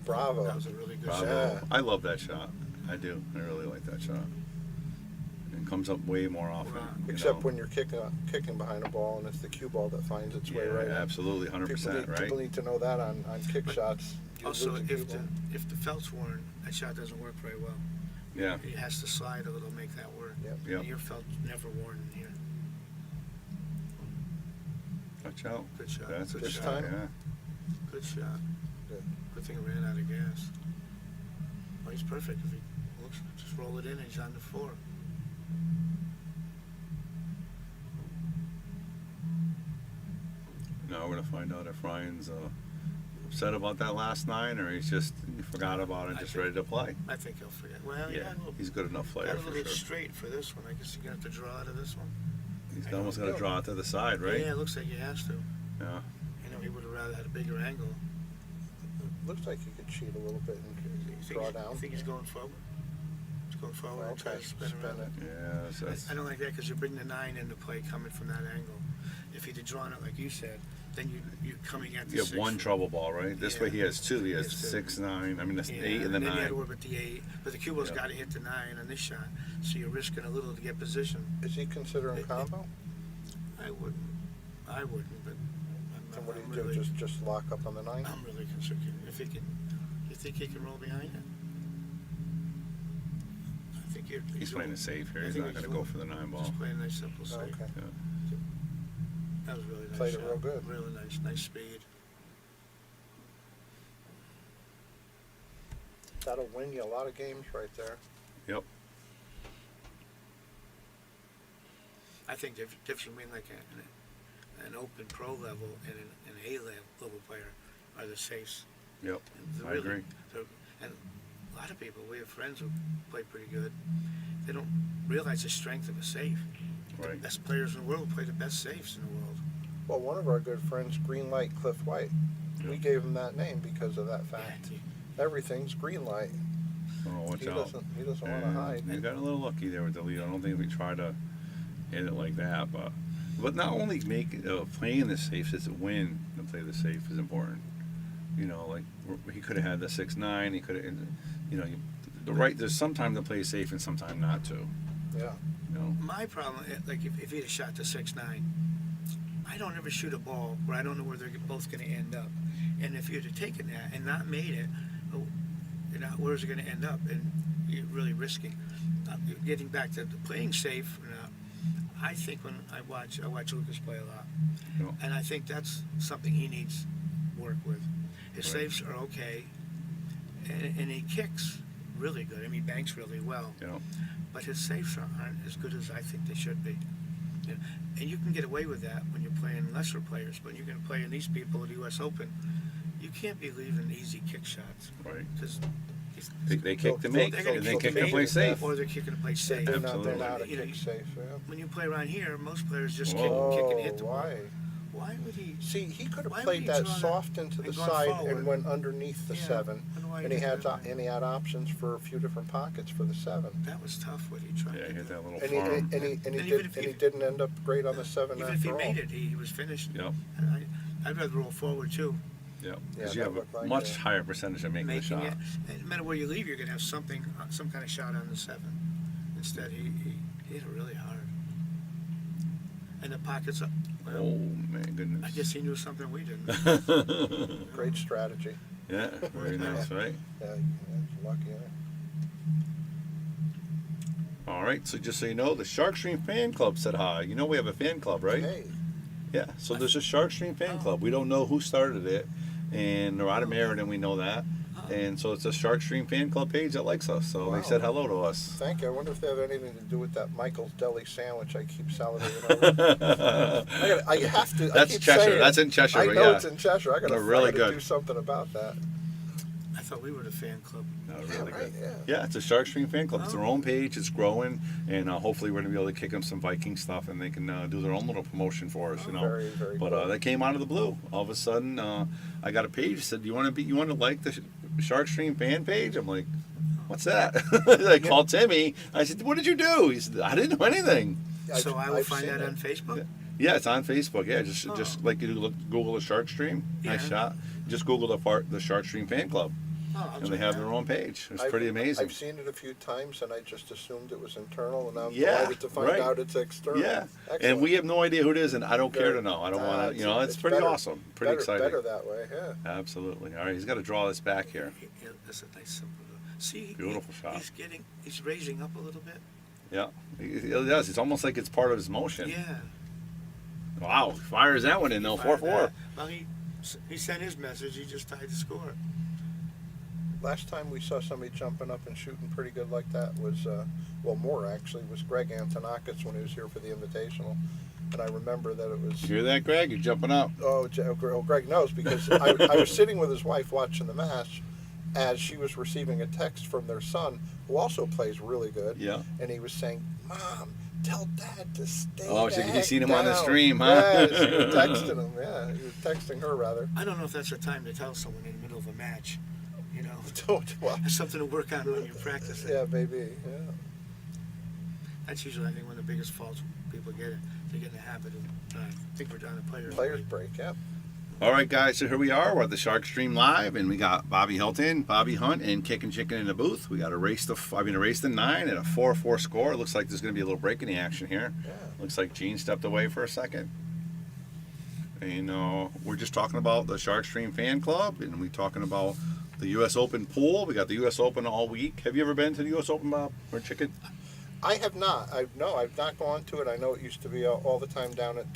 Bravo. That was a really good Bravo. shot. Yeah. I love that shot. I do. I really like that shot. It comes up way more often. Wow. you Except know. when you're kicking behind a ball and it's the cue ball that finds its way Yeah, right in. absolutely, 100%, right? People need to know that on kick But shots. You Also, lose the cue if ball. the felt's worn, that shot doesn't work very well. Yeah, It has to slide a little to make that work. Yep. Yep. Your felt's never worn in here. watch out. Good shot. That's a Good This shot, time? yeah. Good shot. Good. Good thing it ran out of gas. Oh, he's perfect. If he looks, just roll it in and he's on the floor. Now we're going to find out if Ryan's upset about that last 9 or he forgot about it and I just think- ready to play. I think he'll forget. Well, Yeah, he's a good enough got player a for little sure. straight for this one. I guess you're going to have to draw out of this one. He's almost going to draw it to the side, right? Yeah, it looks like he has to. Yeah. You know, he would have rather had a bigger angle. Looks like you could cheat a little bit and You draw think, down. you think he's going forward? go forward and try Okay, to spin spin around. it. Yeah, so that's, I don't like that because you bring the 9 into play coming from that angle. If he'd have drawn it like you said, then you're coming at the you have 6. one trouble ball, right? This way Yeah. he has two. He has Yes, sir. 6, 9. I mean, that's Yeah, 8 and the then you had 9. to worry about the 8. But the cue ball's Yeah. got to hit the 9 on this shot. So you're risking a little to get position. Is he considering combo? I wouldn't, but And what do I'm you do? really, Just lock up on the 9? I'm really concerned. If he can, you think he can roll behind it? I think He's playing it safe here. I He's think not he's going to go doing- for the 9 ball. Just playing a nice simple safe. Okay. That was really nice. Played it shot. real good. Really nice speed. That'll win you a lot of games right there. Yep. I think the difference between like an open pro level and an A level player are the safes. Yep. And I agree. And a lot of people, we have friends who play pretty good. They don't realize the strength of a safe. Right. The best players in the world play the best safes in the world. Well, one of our good friends, Green Light Cliff White, we Yeah. gave him that name because of that fact. Yeah, Everything's green light. Oh, watch He out. doesn't want to hide. You got a little lucky there with the lead. I don't think we try to hit it like that, but not only playing the safe is a win. To play the safe is important. You know, like he could have had the 6-9. He could have, you know, there's sometimes to play safe and sometimes not to. Yeah. You know. My problem, like if he'd have shot the 6-9, I don't ever shoot a ball where I don't know where they're both going to end up. And if you'd have taken that and not made it, where's it going to end up? And you're really risking. Getting back to the playing safe, I think when I watch Lucas play a lot, Yeah. and I think that's something he needs work with. His Right. safes are okay, and he kicks really good. I mean, he banks really well. You know. But his safes aren't as good as I think they should be. You know, and you can get away with that when you're playing lesser players, but you're going to play in these people at the U.S. Open. You can't be leaving easy kick shots. Right. Because They kick to make, they're gonna and they kick kick to to make, play safe. or they're kicking to play safe. They're Absolutely. not a You know, kick safe. Yeah. when you play around here, most players just Whoa. kick and hit the ball. Why? Why would he? See, he could have Why would played he that draw that soft into the and gone side forward? and went underneath the Yeah, 7, I don't know why and he did had that. and he had options for a few different pockets for the 7. That was tough what he tried Yeah, to he hit do. that little And he farm. he didn't end up great on the 7 Even after if he all. made it, he was finished. Yep. And I'd rather roll forward too. Yep. Yeah, Because you that have a looked like much it. higher percentage of making the Making shot. it. And no matter where you leave, you're gonna have something, some kind of shot on the 7. Instead, he hit it really hard. And the pockets up. Well, Oh my goodness. I guess he knew something we didn't. Great strategy. Yeah, very nice, right? Yeah, he's lucky. All right, so just so you know, the Sharkstream fan club said hi. You know we have a fan club, right? Hey, Yeah, so there's a Sharkstream fan club. We don't know who started it, and they're out of Meriden, we know that. And so it's a Sharkstream fan club page that likes us, so Wow. they said hello to us. thank you. I wonder if they have anything to do with that Michael's Deli sandwich I keep salivating over. I have to. I That's keep Cheshire. saying it. That's in Cheshire, I but know yeah. it's in Cheshire. I They're gotta really good. do something about that. I thought we were the fan club. No, Yeah, really right, good. yeah. Yeah, it's a Sharkstream fan club. It's their Oh. own page. It's growing, and hopefully we're gonna be able to kick them some Viking stuff, and they can do their own little promotion for us. You know. Very, very But cool. that came out of the blue. All of a sudden, I got a page that said, "You want to like the Sharkstream fan page?" I'm like, "What's that?" I called Timmy. I said, "What did you do?" He said, "I didn't do anything." So I will I've find seen that it. on Facebook. Yeah, it's on Facebook. Yeah, just Oh. like you look, Google the Sharkstream. Nice Yeah. shot. Just Google the Sharkstream fan club, Oh, I'll and they check have that their out. own page. It's I've- pretty amazing. I've seen it a few times, and I just assumed it was internal, and I'm Yeah, delighted to find right. out it's external. Yeah, Excellent. and we have no idea who it is, and I don't care to Good. know. I don't Nah, want to, you know, it's pretty better- awesome, pretty better, exciting. Better that way, yeah. Absolutely. All right, he's got to draw this back here. Yeah, that's a nice simple. See, Beautiful shot. He's raising up a little bit. Yeah, he does. It's almost like it's part of his motion. Yeah. Wow, fires that one in though, Fired 4-4. that. Well, he sent his message. He just tied the score. Last time we saw somebody jumping up and shooting pretty good like that was, well, more actually, was Greg Antonakis when he was here for the Invitational. And I remember that it was, You hear that, Greg? You're jumping up. Greg knows, because I was sitting with his wife watching the match as she was receiving a text from their son, who also plays really good. Yeah. And he was saying, "Mom, tell Dad to stay Oh, the so you heck seen him on the down." stream, huh? Yeah, she was texting him, yeah. He was texting her, rather. I don't know if that's a time to tell someone in the middle of a match. you know. Well, That's something to work on when you're practicing. yeah, maybe. Yeah. That's usually, I think, one of the biggest faults people get. They get in the habit of, I think we're down to players. Players break. Yep. All right, guys, so here we are. We're at the Shark Stream Live, and we got Bobby Hilton, Bobby Hunt, and Kickin' Chicken in the booth. We got a race to 9 and a 4-4 score. It looks like there's going to be a little break in the action here. Yeah. Looks like Gene stepped away for a second. And we're just talking about the Shark Stream Fan Club, and we're talking about the U.S. Open pool. We got the U.S. Open all week. Have you ever been to the U.S. Open, Bob, or Chicken? I have not. I've not gone to it. I know it used to be all the time down at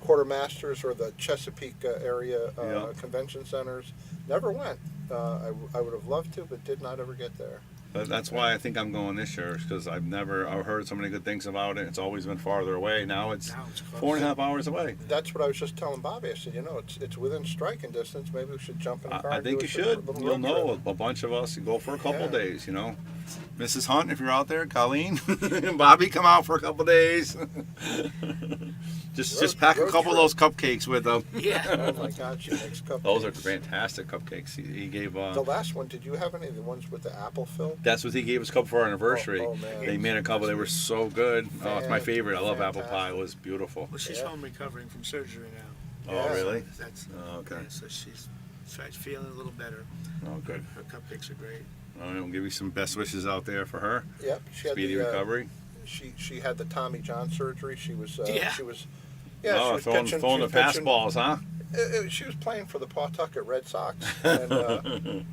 Quartermasters or the Chesapeake area Yeah. convention centers. Never went. I would have loved to, but did not ever get there. But that's why I think I'm going this year, because I've heard so many good things about it. It's always been farther away. Now it's Now it's close. 4.5 hours away. That's what I was just telling Bobby. I said, it's within striking distance. Maybe we should jump in a car. I and think do you a should. little You'll road know trip. a bunch of us and go for a couple Yeah. days, Mrs. Hunt, if you're out there, Colleen, Bobby, come out for a couple days. just pack a road couple of those cupcakes with them. Yeah. Oh my God, she makes cupcakes. Those are fantastic cupcakes. He gave. The last one, did you have any of the ones with the apple fill? That's what he gave us a couple for our anniversary. Oh, man. They made a couple. They were so good. Oh, it's my favorite. I love apple pie. Fantastic. It was beautiful. Well, she's Yeah. home recovering from surgery now. Oh, Yeah. really? That's Oh, okay. yeah, so she's feeling a little better. Oh, good. Her cupcakes are great. All right, we'll give you some best wishes out there for her. Yep. She had Speedy the, recovery. She had the Tommy John surgery. She was Yeah. she was Oh, throwing pitching, the she was pitching- fastballs, huh? She was playing for the Pawtucket Red Sox, and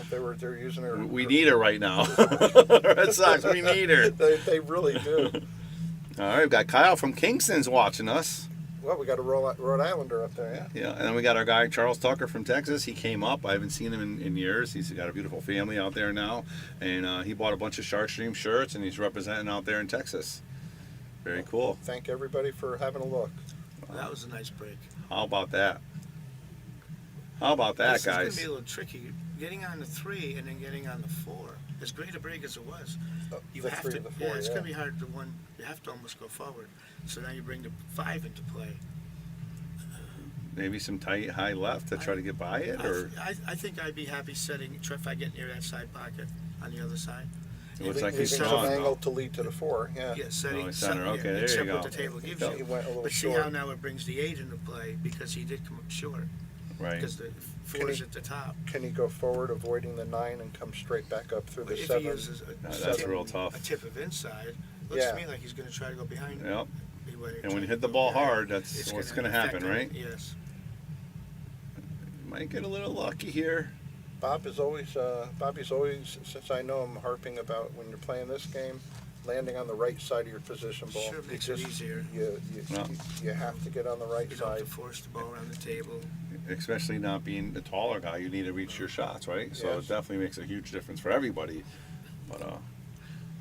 they were using her. We need her right now. Red Sox, we need her. They really do. All right, we've got Kyle from Kingston's watching us. Well, we got a Rhode Islander up there, yeah. Yeah, and then we got our guy Charles Tucker from Texas. He came up. I haven't seen him in years. He's got a beautiful family out there now, and he bought a bunch of Shark Stream shirts, and he's representing out there in Texas. Very cool. Thank everybody for having a look. Well, that was a nice break. How about that? How about that, This is going guys? to be a little tricky. Getting on the 3 and then getting on the 4. As great a break as it was, you The have 3 to. and the 4, It's yeah. going to be hard to one. You have to almost go forward. So now you bring the 5 into play. Maybe some tight high left to try to get by it, or I think I'd be happy if I get near that side pocket on the other side. it looks like he's Leaving strong. some angle to lead to the 4, yeah. Yeah, setting. Oh, center. Okay, there you except go. what the table gives Yep. He you. went a little But see short. how now it brings the 8 into play because he did come up short. Right. Because the 4 is at the top. Can he go forward, avoiding the 9, and come straight back up through But the if 7? he uses That's real tough. a tip of inside, looks Yeah. to me like he's going to try to go behind. Yep. Anyway, And when you try hit the to go ball behind. hard, that's It's what's gonna going to happen, affect right? him. Yes. Might get a little lucky here. Bobby's always, since I know him, harping about when you're playing this game, landing on the right side of your position ball. Sure makes it easier. Yeah. You have to get on the right You don't have side. to force the ball around the table. Especially not being the taller guy, you need to reach your shots, right? So Yes. it definitely makes a huge difference for everybody. But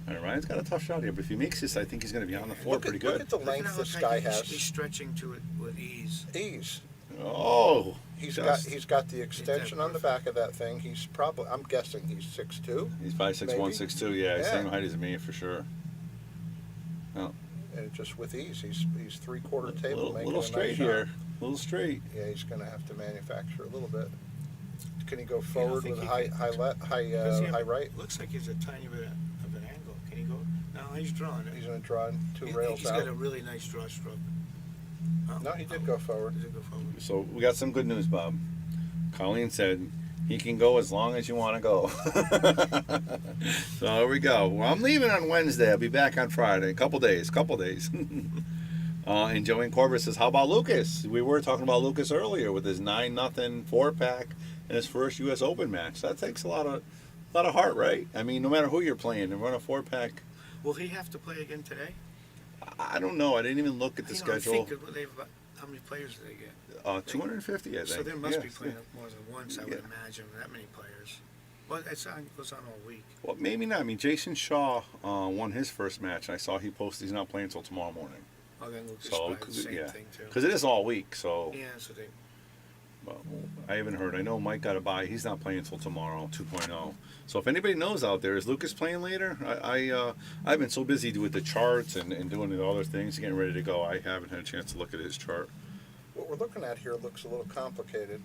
and Ryan's got a tough shot here, but if he makes this, I think he's going to be on the floor pretty Look good. at the Look at length how this it guy he's has. stretching to it with ease. Ease. Oh, He's just- got the extension on the back of that thing. He's probably, I'm guessing he's 6'2", he's probably 6'1", maybe? 6'2". Yeah, Yeah. same height as me for sure. and just with ease, he's 3/4 table, making Little a straight nice here, shot. little straight. Yeah, he's going to have to manufacture a little bit. Can he go don't forward think with he high can- high left, Does he have- high right? Looks like he's a tiny bit of an angle. Can he go? No, he's drawing it. He's going to draw in 2 rails He's out. got a really nice draw stroke. Oh, No, he did go forward. He did go forward. So we got some good news, Bob. Colleen said he can go as long as you want to go. So here we go. Well, I'm leaving on Wednesday. I'll be back on Friday. Couple days. And Joey Corbett says, how about Lucas? We were talking about Lucas earlier with his 9-0 4-pack in his first U.S. Open match. That takes a lot of heart, right? I mean, no matter who you're playing, to run a 4-pack. Will he have to play again today? I don't know. I didn't even look at the schedule. How many players do they get? 250, I think. So they must be Yes. playing more than once, I would Yeah. imagine, that many players. Well, it goes on all week. Well, maybe not. I mean, Jason Shaw won his first match. I saw he posted he's not playing until tomorrow morning. Oh, then Lucas So, probably the same yeah, thing too. because it is all week. So Yeah, so they. well, I haven't heard. I know Mike got a bye. He's not playing until tomorrow, 2.0. So if anybody knows out there, is Lucas playing later? I've been so busy with the charts and doing the other things, getting ready to go. I haven't had a chance to look at his chart. What we're looking at here looks a little complicated.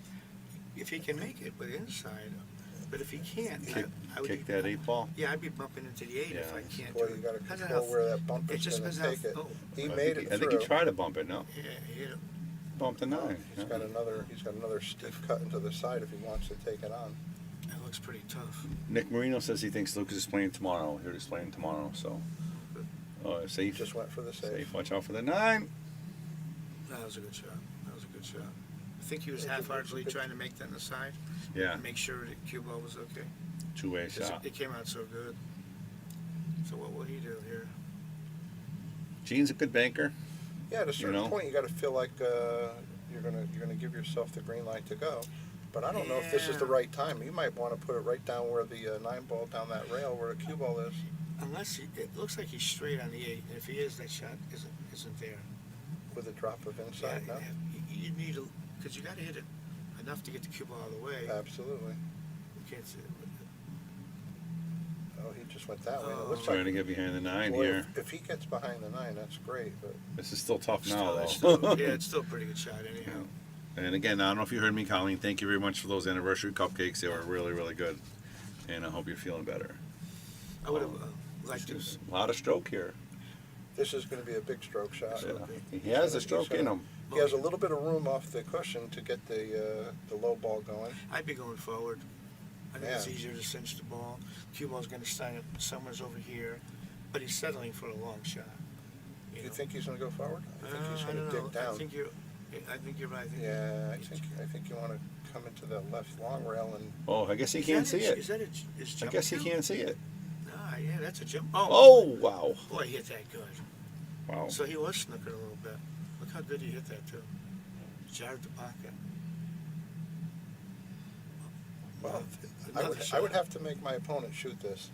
If he can make it with inside, But if he can't, Kick, I would kick that 8 ball. Yeah, I'd be bumping into the 8 if I Yeah. can't Boy, do you it. got to Depends on control how- where that bump It is just going to depends take how. it. Oh, He I made think, it I think through. he tried to bump it. No, yeah, he hit it. bumped the 9. He's got another steep cut into the side if he wants to take it on. That looks pretty tough. Nick Marino says he thinks Lucas is playing tomorrow. Here he's playing tomorrow, so safe. Just went for the save. Safe. Watch out for the 9. That was a good shot. That was a good shot. I think he was It's a half-heartedly good- trying to make that on the side. Yeah, Make sure the cue ball was okay. two-way 'Cause shot. It came out so good. So what will he do here? Gene's a good banker. Yeah, at a certain know? point, you got to feel like you're gonna give yourself the green light to go. But I don't know if this is the Yeah. right time. You might want to put it right down where the 9 ball down that rail where the cue ball is, Unless it looks like he's straight on the 8, and if he is, that shot isn't there. with a drop of inside. No, you need to, because you got to hit it enough to get the cue ball out of the way. absolutely. You can't see it. Oh, he just went that way. And it Oh. looks Trying like to get behind the 9 boy, here. if he gets behind the 9, that's great. But This is still tough now, It's though. still, yeah, it's still a pretty good shot anyhow. And again, I don't know if you heard me, Colleen. Thank you very much for those anniversary cupcakes. They were really, really good. And I hope you're feeling better. I would have liked to. There's a lot of stroke here. this is going to be a big stroke shot. Yeah. He has a stroke in him. He has a little bit of room off the cushion to get the low ball going. I'd be going forward. I think it's Yeah. easier to cinch the ball. Cue ball's going to stand somewhere's over here, but he's settling for a long shot. Do you know? think he's going to go forward? I think he's I going don't to know. dig down. I think you're right. Yeah, I think you want to come into that left long rail and Oh, I guess he Is can't that see a- it. Is that his I jump guess he cue? can't see it. Ah, yeah, that's a jump. Oh, wow. Boy, he hit that good. Wow. So he was snookered a little bit. Look how good he hit that too. Jarred the pocket. well, Another I shot. would have to make my opponent shoot this.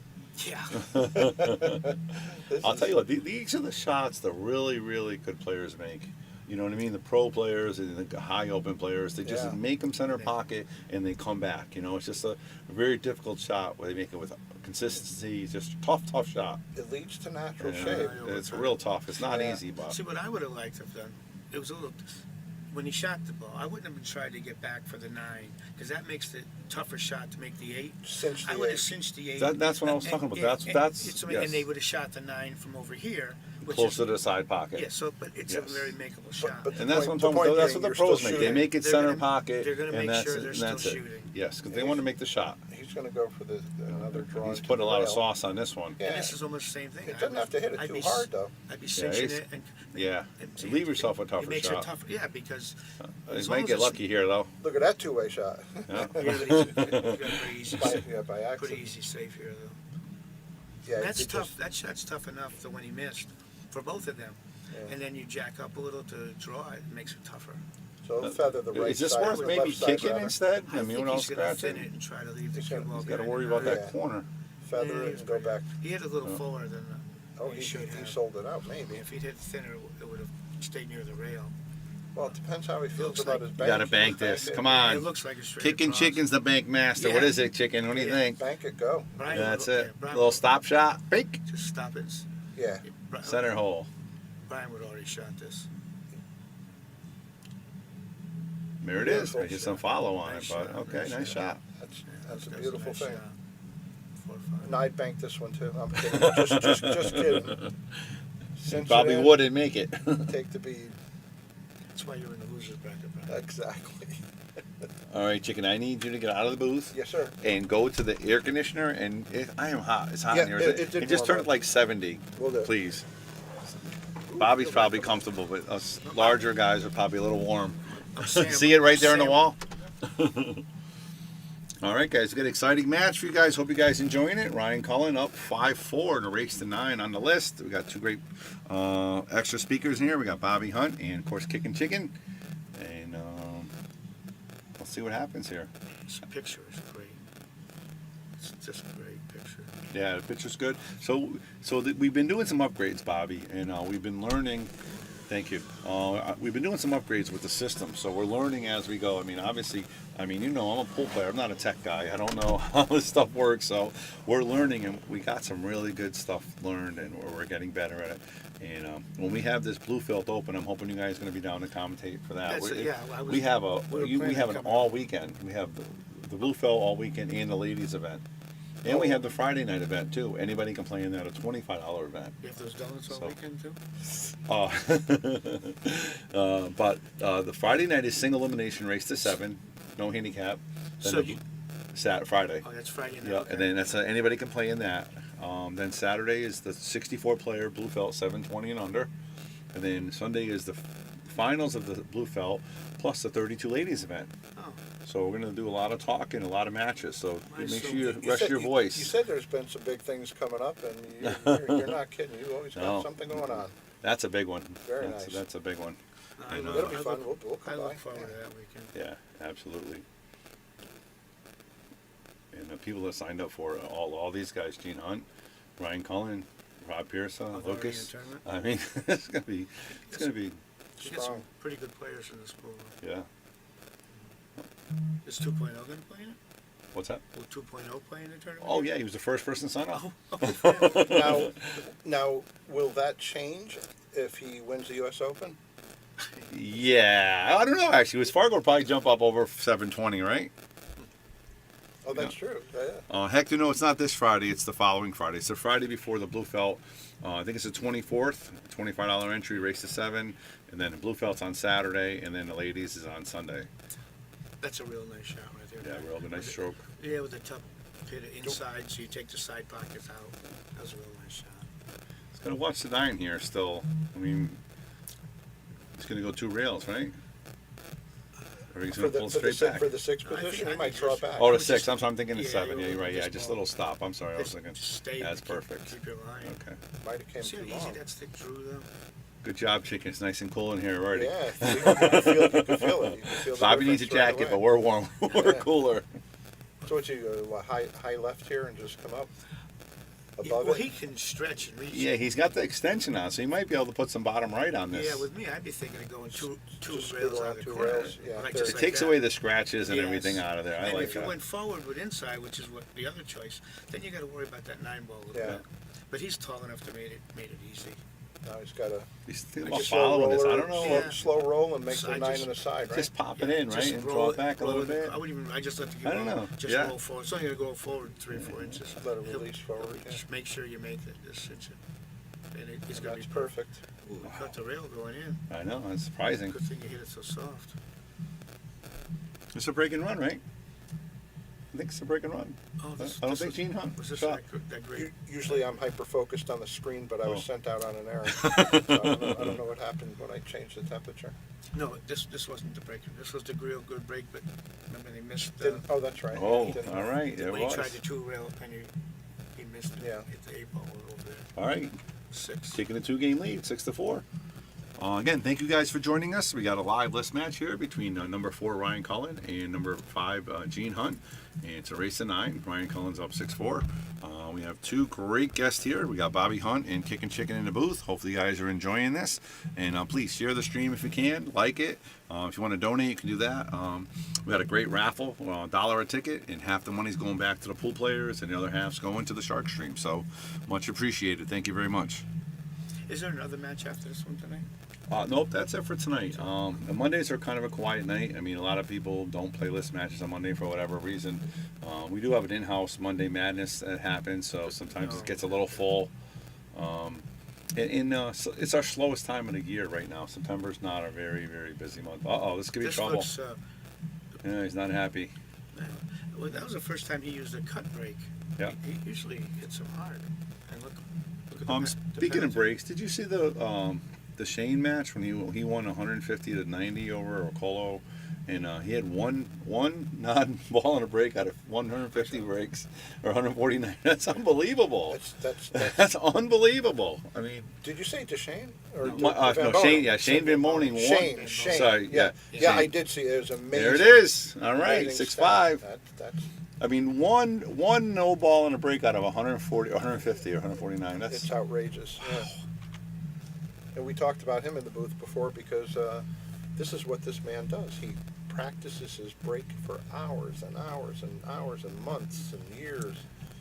Yeah. This I'll is- tell you what, these are the shots the really, really good players make. You know what I mean? The pro players and the high open players, they just Yeah. make them center pocket and they come back. You know, it's just a very difficult shot where they make it with consistency. Just tough shot. It leads to natural Yeah, shape. it's real tough. It's not Yeah. easy, but See, what I would have liked to have done, it was a little. When he shot the ball, I wouldn't have been trying to get back for the 9 because that makes the tougher shot to make the 8. Cinch I the would have 8. cinched the 8. That's what I was talking about. That's it's, yes. and they would have shot the 9 from over here, which Closer is, to the side pocket. yeah. So, but it's a Yes. very makeable shot. but And that's what I'm The talking about. point That's being, what the you're pros still make. They shooting. make it They're center gonna- pocket. they're gonna and make that's sure it, they're and that's still it. shooting. Yes, because they want to make the shot. He's going to go for another draw. He's into put a the lot of rail. sauce on this one. Yeah. And this is almost the same thing. It doesn't have to hit it I'd too be hard, though. I'd be cinching he's- it and Yeah. and Leave yourself a it tougher makes shot. it tougher. Yeah, because He as might long get as lucky here, though. Look at that two-way shot. Yeah. Yeah, but he's got a pretty easy, by, save, yeah, by pretty accident. easy save here though. Yeah, That's it tough. just- That shot's tough enough to when he missed, for both of them. Yeah. And then you jack up a little to draw it, it makes it tougher. So he'll feather the right Is this side. worth the maybe left side kicking rather. instead? I I mean, think when I'll he's gonna scratch thin it, it and try to leave the He's cue gotta- ball he's got to behind worry the about nine. that corner. Feather Yeah, it he's and go pretty- back. He hit a little Oh. fuller than Oh, he he should have. sold it out, maybe. If he'd hit thinner, it would have stayed near the rail. Well, it depends how he feels looks about like- his You bank. got to bank this. Come on. It looks like a straight Kicking across. Chicken's the bank master. What Yeah. is it, Chicken? What do you Yeah. think? Bank it, go. Brian That's would- it. yeah, Brian Little would- stop shot. Bink. Just stop it. Yeah. Center hole. Brian would already shot this. There it is. Beautiful I get some shot. follow on Nice it, but shot, okay, nice nice shot. shot. That's a a beautiful nice thing. shot. 4 or 5. And I'd bank this one too. I'm kidding. just kidding. Cinch it Probably in, wouldn't make it. Take the bead. That's why you're in the loser's bracket, Brian. Exactly. All right, Chicken. I need you to get out of the booth Yes, sir. and go to the air conditioner. And I am hot. It's hot in Yeah, here. it did just warm turned up. like 70. Will do. Please. Bobby's probably comfortable, but us larger guys are probably a little warm. See it right there on the wall? All right, guys, good exciting match for you guys. Hope you guys enjoying it. Ryan Cullen up 5-4 in a race to 9 on the list. We got two great extra speakers in here. We got Bobby Hunt and, of course, Kicking Chicken. And we'll see what happens here. This picture is great. It's just a great picture. Yeah, the picture's good. So we've been doing some upgrades, Bobby, and we've been learning. Thank you. We've been doing some upgrades with the system, so we're learning as we go. I mean, obviously, I'm a pool player. I'm not a tech guy. I don't know how this stuff works, so we're learning, and we got some really good stuff learned, and we're getting better at it. And when we have this Bluefield open, I'm hoping you guys are going to be down to commentate for that. That's it, yeah, I was- we have we were we planning have on an coming. all weekend. We have the blue felt all weekend and the ladies event. And we have the Friday night event too. Anybody can play in that, a $25 event. You have those donuts all weekend too? But the Friday night is single elimination race to 7, no handicap. Then So the you- Friday. Oh, that's Friday night. Yeah, okay. and then that's anybody can play in that. Then Saturday is the 64 player blue felt 720 and under, and then Sunday is the finals of the blue felt plus the 32 ladies event. Oh, So we're gonna do a lot of talking, a lot of matches. So Nice. make So sure you You rest said- your you- voice. You said there's been some big things coming up, and you're not kidding. You always got No. something going on. That's a big one. Very that's, nice. That's a big one. I know. It'll be I fun. look- We'll I come by. look forward to that weekend. Yeah, absolutely. And the people that signed up for it, all these guys: Gene Hunt, Ryan Cullen, Rob Pearson, Oh, they're already in Lucas. the tournament? I mean, it's gonna be You get some Strong. pretty good players in this pool. yeah. Is 2.0 going to play in it? What's that? Will 2.0 play in the tournament? Oh yeah, he was the first person to sign up. Now, will that change if he wins the U.S. Open? Yeah, I don't know actually. Was Fargo would probably jump up over 720, right? Oh, that's true. Yeah. Heck, no, it's not this Friday. It's the following Friday. It's the Friday before the blue felt. I think it's the 24th. $25 entry, race to 7, and then the blue felt's on Saturday, and then the ladies is on Sunday. That's a real nice shot right there. Yeah, real nice stroke. Yeah, with the top pit inside, so you take the side pockets out. That was a real nice shot. He's gonna watch the 9 here still. I mean, he's gonna go 2 rails, right? Or he's gonna pull straight back. For the sixth I think- position, I he might think throw it just- back. Oh, the Just- 6. I'm thinking the yeah, 7. Yeah, you're you're right. Yeah, just just a ball. little stop. I'm sorry. I was Just thinking. stay. That's keep- perfect. Keep your line. Okay. Might have came See how too easy long. that stick drew though? Good job, chicken. It's nice and cool in here already. Yeah, you can feel it. You can feel it. You can feel the Bobby needs a difference right jacket, but away. we're warm. We're Yeah. cooler. So what you go high left here and just come up Yeah, above well, it? he can stretch and reach. Yeah, he's got the extension on, so he might be able to put some bottom right on this. Yeah, with me, I'd be thinking of going two Just rails scoot out around of the two corner. rails, yeah, Like there. just It like takes that. away the scratches and Yes. everything out of there. I And like if you that. went forward with inside, which is what the other choice, then you got to worry about that 9 ball a little Yeah. bit. But he's tall enough to made it easy. Now he's got a He's thinking I about just following this. I roller, don't know. Yeah. slow roll and make the I 9 just- on the side, right? Just pop it in, right, Just and roll draw it back a roll little it- bit. I wouldn't even. I just let the I don't know. Just Yeah. roll forward. It's only gonna go forward 3 or 4 inches. Let it He'll- release forward, he'll yeah. Just make sure you make it. Just cinch it. And he's gonna That's be perfect. Ooh, we cut the rail going in. I know. It's surprising. Good thing you hit it so soft. It's a break and run, right? I think it's a break and run. Oh, I don't think Gene Hunt was this shot. that great? Usually I'm hyper focused on the screen, but I was Oh. sent out on an errand. So I don't know what happened when I changed the temperature. No, this wasn't the break. This was the real good break, but remember they missed. Oh, that's right. Oh, Didn't- all right. There when he was. tried the 2 rail and he missed it. Yeah. Hit the 8 ball over there. All right. 6. Taking a 2-game lead, 6-4. Again, thank you guys for joining us. We got a live list match here between number 4 Ryan Cullen and number 5 Gene Hunt, and it's a race of 9. Ryan Cullen's up 6-4. We have 2 great guests here. We got Bobby Hunt and Kickin' Chicken in the booth. Hopefully, you guys are enjoying this, and please share the stream if you can, like it. If you want to donate, you can do that. We got a great raffle, $1 a ticket, and half the money's going back to the pool players, and the other half's going to the Shark Stream. So, much appreciated. Thank you very much. Is there another match after this one tonight? Nope, that's it for tonight. The Mondays are kind of a quiet night. I mean, a lot of people don't play list matches on Monday for whatever reason. We do have an in-house Monday Madness that happens, so sometimes it gets a little full. So it's our slowest time of the year right now. September's not a very, very busy month. This could be This trouble. looks. Yeah, he's not happy. Well, that was the first time he used a cut break. Yeah. He usually hits them hard. And look at the Speaking of penalty. breaks, did you see the Shane match when he won 150-90 over Ocolo, and he had one non-ball in a break out of 150 breaks or 149. That's unbelievable. That's unbelievable. I mean, Did you say DeShane? Or no, Shane. Yeah, Shane Van Moning won. Shane. Sorry, yeah. Yeah, Shane. I did see it. It was amazing. There it is. All right, Amazing 6'5". stat. That's I mean, one no ball in a break out of 140, 150, or 149. That's it's outrageous. Yeah. And we talked about him in the booth before because this is what this man does. He practices his break for hours and hours and hours and months and years.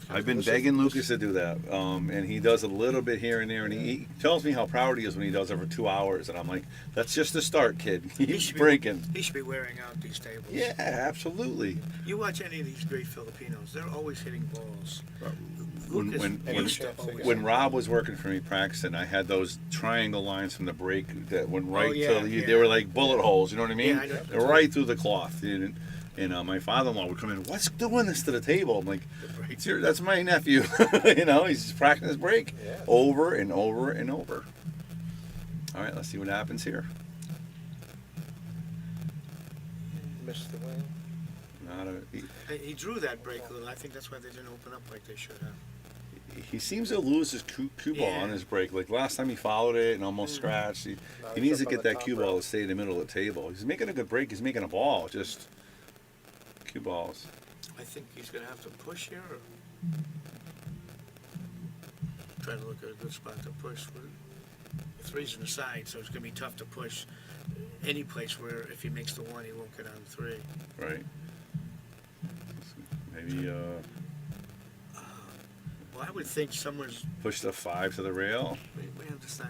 I've been This is- begging Lucas to do that, and he does a little bit here and there, and he tells me how proud he is when he does it for 2 hours, and I'm like, that's just the start, kid. He's breaking. He should be wearing out these tables. Yeah, absolutely. You watch any of these great Filipinos, they're always hitting balls. When- Lucas when- used to always When hit Rob was working for me practicing, I had those triangle lines from the break that went right yeah, to yeah. they were like bullet holes. You know what I mean? Yeah, I know. They're right through the cloth. And my father-in-law would come in. What's doing this to the table? I'm like, that's my nephew. He's just practicing his break Yeah. over and over and over. All right, let's see what happens here. Missed the wing. Not a. He drew that break a little. I think that's why they didn't open up like they should have. He seems to lose his cue ball Yeah. on his break. Like last time he followed it and almost scratched. He he's needs to up on get the that top cue row. ball to stay in the middle of the table. He's making a good break. He's making a ball. Just cue balls. I think he's going to have to push here. Or try to look at a good spot to push. The three's in the side, so it's going to be tough to push any place where if he makes the one, he won't get on the three. Right. Maybe Well, I would think somewhere's push the 5 to the rail. we have to start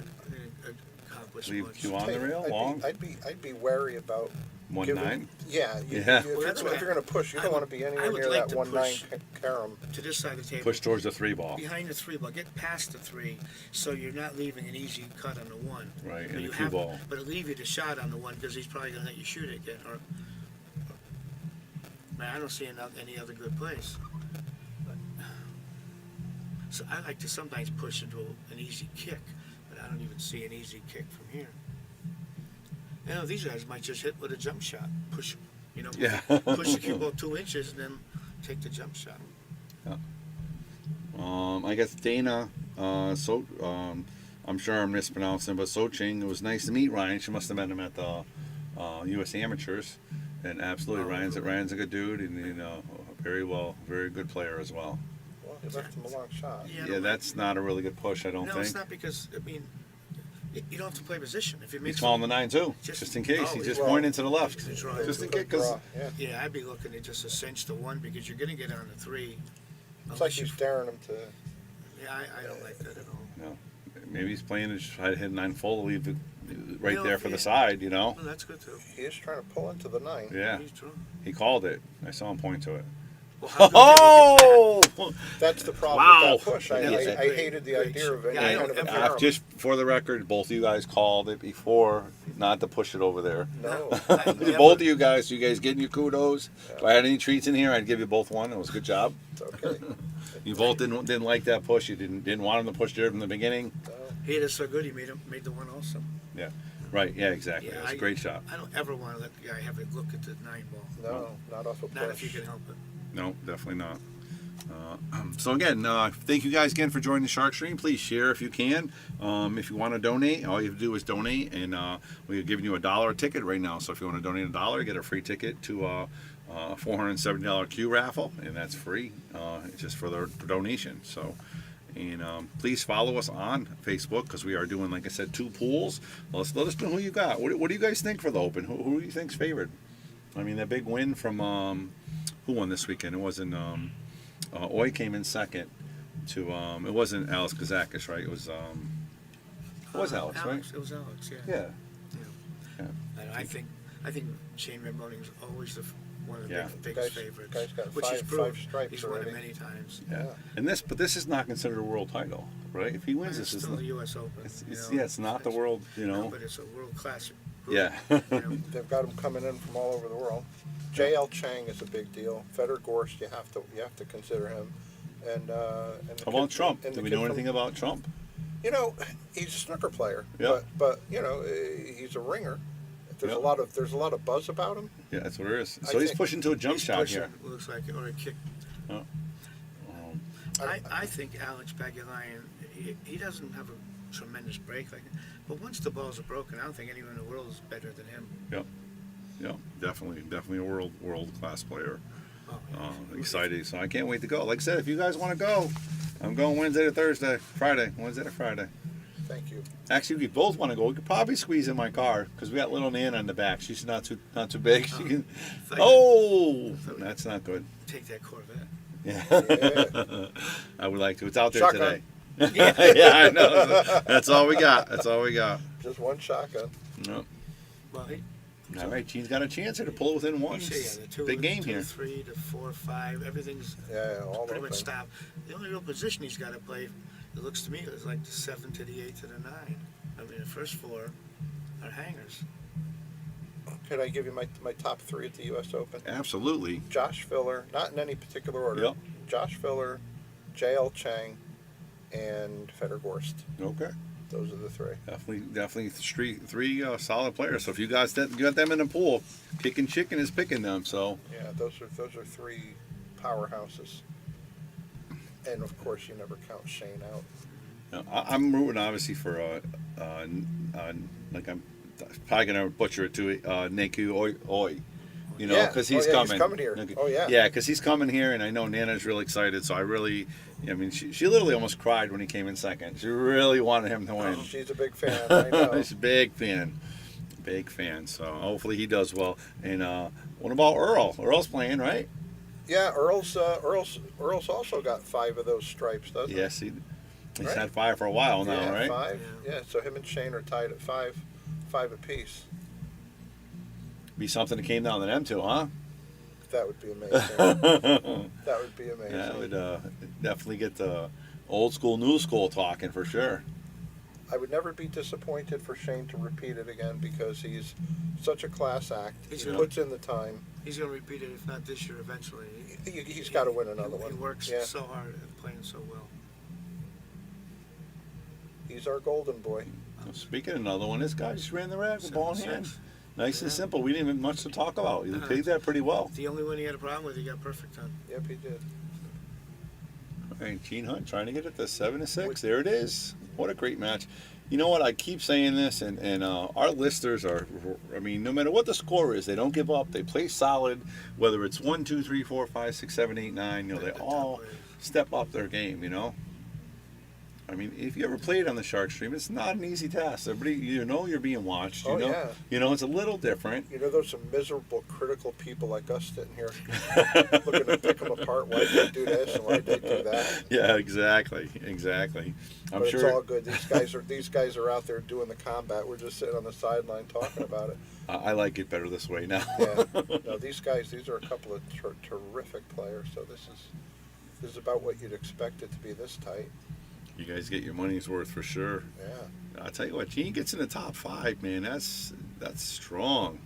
accomplish Leave much. cue on the rail. Long. I'd be wary about 1-9. Yeah, Yeah. If Well, that's you're why going to push, you I don't want would- to be I anywhere would near like that to 1-9 push carom. To this side of the table. Push towards the 3 ball. Behind the three ball, get past the three, so you're not leaving an easy cut on the one. Right, But and you the cue have- ball. But it'll leave you the shot on the one because he's probably going to let you shoot it again. Man, I don't see any other good place. So I like to sometimes push into an easy kick, but I don't even see an easy kick from here. These guys might just hit with a jump shot. Push, Yeah. push the cue ball 2 inches and then take the jump shot. I guess Dana. I'm sure I'm mispronouncing, but Soching. It was nice to meet Ryan. She must have met him at the U.S. Amateurs, and absolutely, Ryan's a good dude, and very good player as well. Well, he left him a long shot. Yeah, that's not a really good push, I don't No, think. it's not because, you don't have to play position. If it makes He's calling the 9 too, Just- just in case. oh, He's just well, pointing to the left, he's right. just in case. Because Yeah. Yeah, I'd be looking at just a cinch the one because you're going to get on the three. It's like he's daring him to. Yeah, I don't like that at all. maybe he's playing to try to hit 9 full, to leave it right No, there for yeah. the side. Well, that's good too. He is trying to pull into the 9. Yeah, He's true. he called it. I saw him point to it. Well, how good did he get Oh! That's the problem Wow. with that push. I Yeah. hated the Great. idea of any Yeah, I kind of a don't- carom. Just for the record, both of you guys called it before, not to push it over there. No. Both of you guys getting your kudos. If I had any treats in here, I'd give you both one. It was a good job. It's okay. You both didn't like that push. You didn't want him to push there from the beginning. No. He hit it so good he made the one also. Right? Yeah, exactly. Yeah, It was a great shot. I don't ever want to let the guy have a look at the 9 ball. No, not off a push. Not if you can help it. No, definitely not. So again, thank you guys again for joining the Shark Stream. Please share if you can. If you want to donate, all you have to do is donate, and we're giving you $1 a ticket right now. So if you want to donate $1, get a free ticket to a $470 Q raffle, and that's free. It's just for the donation. So. And please follow us on Facebook because we are doing, like I said, 2 pools. Let us know who you got. What do you guys think for the Open? Who do you think's favored? I mean, that big win from who won this weekend? It wasn't Oy came in second to it wasn't Alex Kazakis, right? It was Alex, right? It was Alex, yeah. Yeah. And I think Shane Ramboning is always one of the Yeah. biggest favorites. Guy's got which he's five proved. stripes He's won it already. many times. Yeah. Yeah. But this is not considered a world title, right? If he wins, It's this is still not, the U.S. Open. it's not the world, No, but it's a world class. Yeah. They've got him coming in from all over the world. J.L. Chang is a big deal. Fedor Gorst, you have to consider him. And How about Trump? and the Did we kid know from- anything about Trump? He's a snooker player. Yeah. But he's a ringer. There's Yeah. a lot of buzz about him. Yeah, that's what it is. I So he's think- pushing to a jump He's shot pushing, here. looks like, or a kick. Oh. I think Alex Pagulayan, he doesn't have a tremendous break, but once the balls are broken, I don't think anyone in the world is better than him. Yeah, definitely a world class player. Oh, Excited, so I can't wait to go. Like I said, if you guys want to go, I'm going Wednesday to Friday. Thank you. Actually, if you both want to go, we could probably squeeze in my car because we got little Nana in the back. She's not too big. She can. Thank Oh, that's not good. Take that Corvette. Yeah. Yeah. I would like to. It's out there Shotgun. today. Yeah, I know. That's all we got. That's all we got. Just one shotgun. No. Well, All right, Gene's got a chance here to pull it within one. you say, yeah, the Big game two here. to 3 to 4, 5, everything's Yeah, all pretty much open. stopped. The only real position he's got to play, it looks to me, is like the 7 to the 8 to the 9. I mean, the first 4 are hangers. Could I give you my top 3 at the U.S. Open? Absolutely. Josh Filler, not in any particular order. Yep. Josh Filler, J.L. Chang, and Fedor Gorst. Okay. Those are the 3. Definitely three solid players. So if you guys got them in the pool, Kicking Chicken is picking them. So Yeah, those are 3 powerhouses. And of course, you never count Shane out. I'm rooting obviously for like I'm probably gonna butcher it too. Neku Oi. You know, Yeah. because he's Oh, yeah, coming. he's coming here. Oh, yeah. Yeah, because he's coming here, and I know Nana's really excited. So I mean, she literally almost cried when he came in second. She really wanted him to win. She's a big fan. I know. She's a big fan. So hopefully he does well. And what about Earl? Earl's playing, right? Yeah, Earl's also got 5 of those stripes, doesn't he? Yes, he's Right. had 5 for a while now, Yeah, right? 5. Yeah, so him and Shane are tied at 5 apiece. Be something that came down to them two, huh? That would be amazing. That would be amazing. That would definitely get the old school, new school talking for sure. I would never be disappointed for Shane to repeat it again because he's such a class act. He's He gonna- puts in the time. He's going to repeat it, if not this year, eventually. He's got to win another He one. works Yeah, so hard and playing so well. he's our golden boy. Speaking of another one, this guy just ran the rack with ball in hand. 7-6. Nice and Yeah. simple. We didn't even much to talk about. He played that pretty well. The only one he had a problem with, he got perfect on. Yep, he did. All right, Gene Hunt trying to get it to 7-6. There it is. What a great match. You know what? I keep saying this, and our listers are, I mean, no matter what the score is, they don't give up. They play solid, whether it's 1, 2, 3, 4, 5, 6, 7, 8, 9. You know, they The top all players. step up their game, you know? I mean, if you ever played on the Shark Stream, it's not an easy task. Everybody, you know you're being watched. You Oh, know, yeah. you know it's a little different. You know, there's some miserable, critical people like us sitting here looking to pick them apart. Why did they do this and why did they do that? Yeah, exactly. I'm But sure. it's all good. These guys are out there doing the combat. We're just sitting on the sideline talking about it. I like it better this way now. Yeah. No, these are a couple of terrific players. So this is about what you'd expect it to be this tight. You guys get your money's worth for sure. Yeah. I'll tell you what, Gene gets in the top 5, man. That's strong.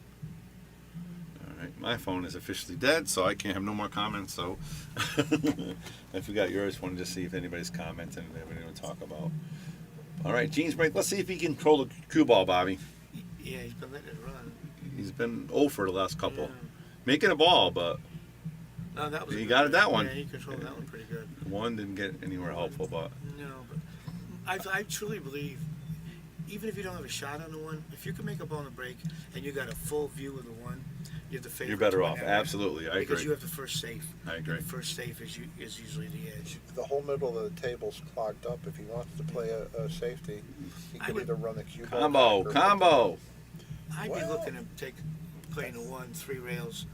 All right, my phone is officially dead, so I can't have no more comments. So, if you got yours, wanted to see if anybody's commenting and anything to talk about. All right, Gene's break. Let's see if he can control the cue ball, Bobby. Yeah, he's been letting it run. He's been 0 for the last couple, Yeah. making a ball, but No, that was He a got good- it, that one. Yeah, he controlled that one pretty good. one didn't get anywhere helpful. But No, but I truly believe, even if you don't have a shot on the one, if you can make a ball in the break and you got a full view of the one, you're the favorite. you're better to win off. that Absolutely, I because agree. you have the first safe. I agree. The first safe is usually the edge. The whole middle of the table's clogged up. If he wants to play a safety, he I could would- either run the cue ball Combo, back or- combo. I'd be Well- looking to playing the 1, 3 rails,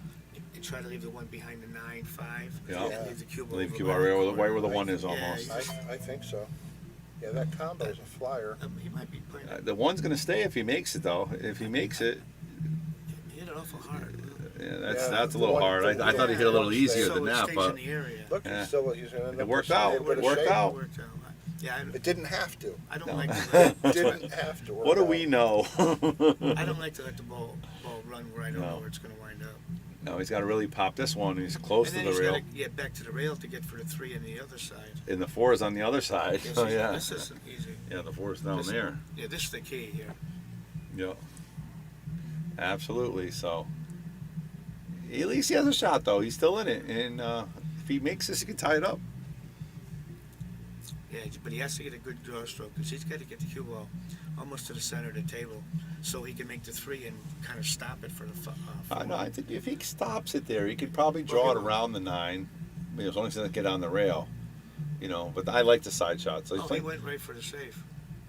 and try to leave the one behind the 9, 5. Yeah. And leave the cue ball. Leave over cue by ball the right corner. where the one is Yeah, almost. I think so. Yeah, that combo is a flyer. He might be playing. The one's gonna stay if he makes it, though. If he makes it, Hit it awful hard. yeah, Yeah, that's a the little one- hard. the I thought he hit a little one easier stays- than so it that, stays but in the area. Look, Yeah. he's gonna end It up worked with out. a bit It of worked shape. out. It worked out. Yeah, It didn't have to. I don't No. like to let, Didn't have to. Work what do out. we know? I don't like to let the ball run where I don't No. know where it's going to wind up. No, he's got to really pop this one. He's close And to then the he's rail, got to get back to the rail to get for the 3 on the other side. and the 4 is on the other side. Yes, Oh yeah, This isn't easy. yeah, the 4 is down This- there. Yeah, this is the key here. Yeah, absolutely. So at least he has a shot, though. He's still in it, and if he makes this, he can tie it up. Yeah, but he has to get a good draw stroke because he's got to get the cue ball almost to the center of the table so he can make the 3 and kind of stop it for the 4. No, I think if he stops it there, he could probably draw it around the 9. I mean, as long as he doesn't get on the rail, you know. But I like the side shot, so he's Oh, he playing, went right for the safe.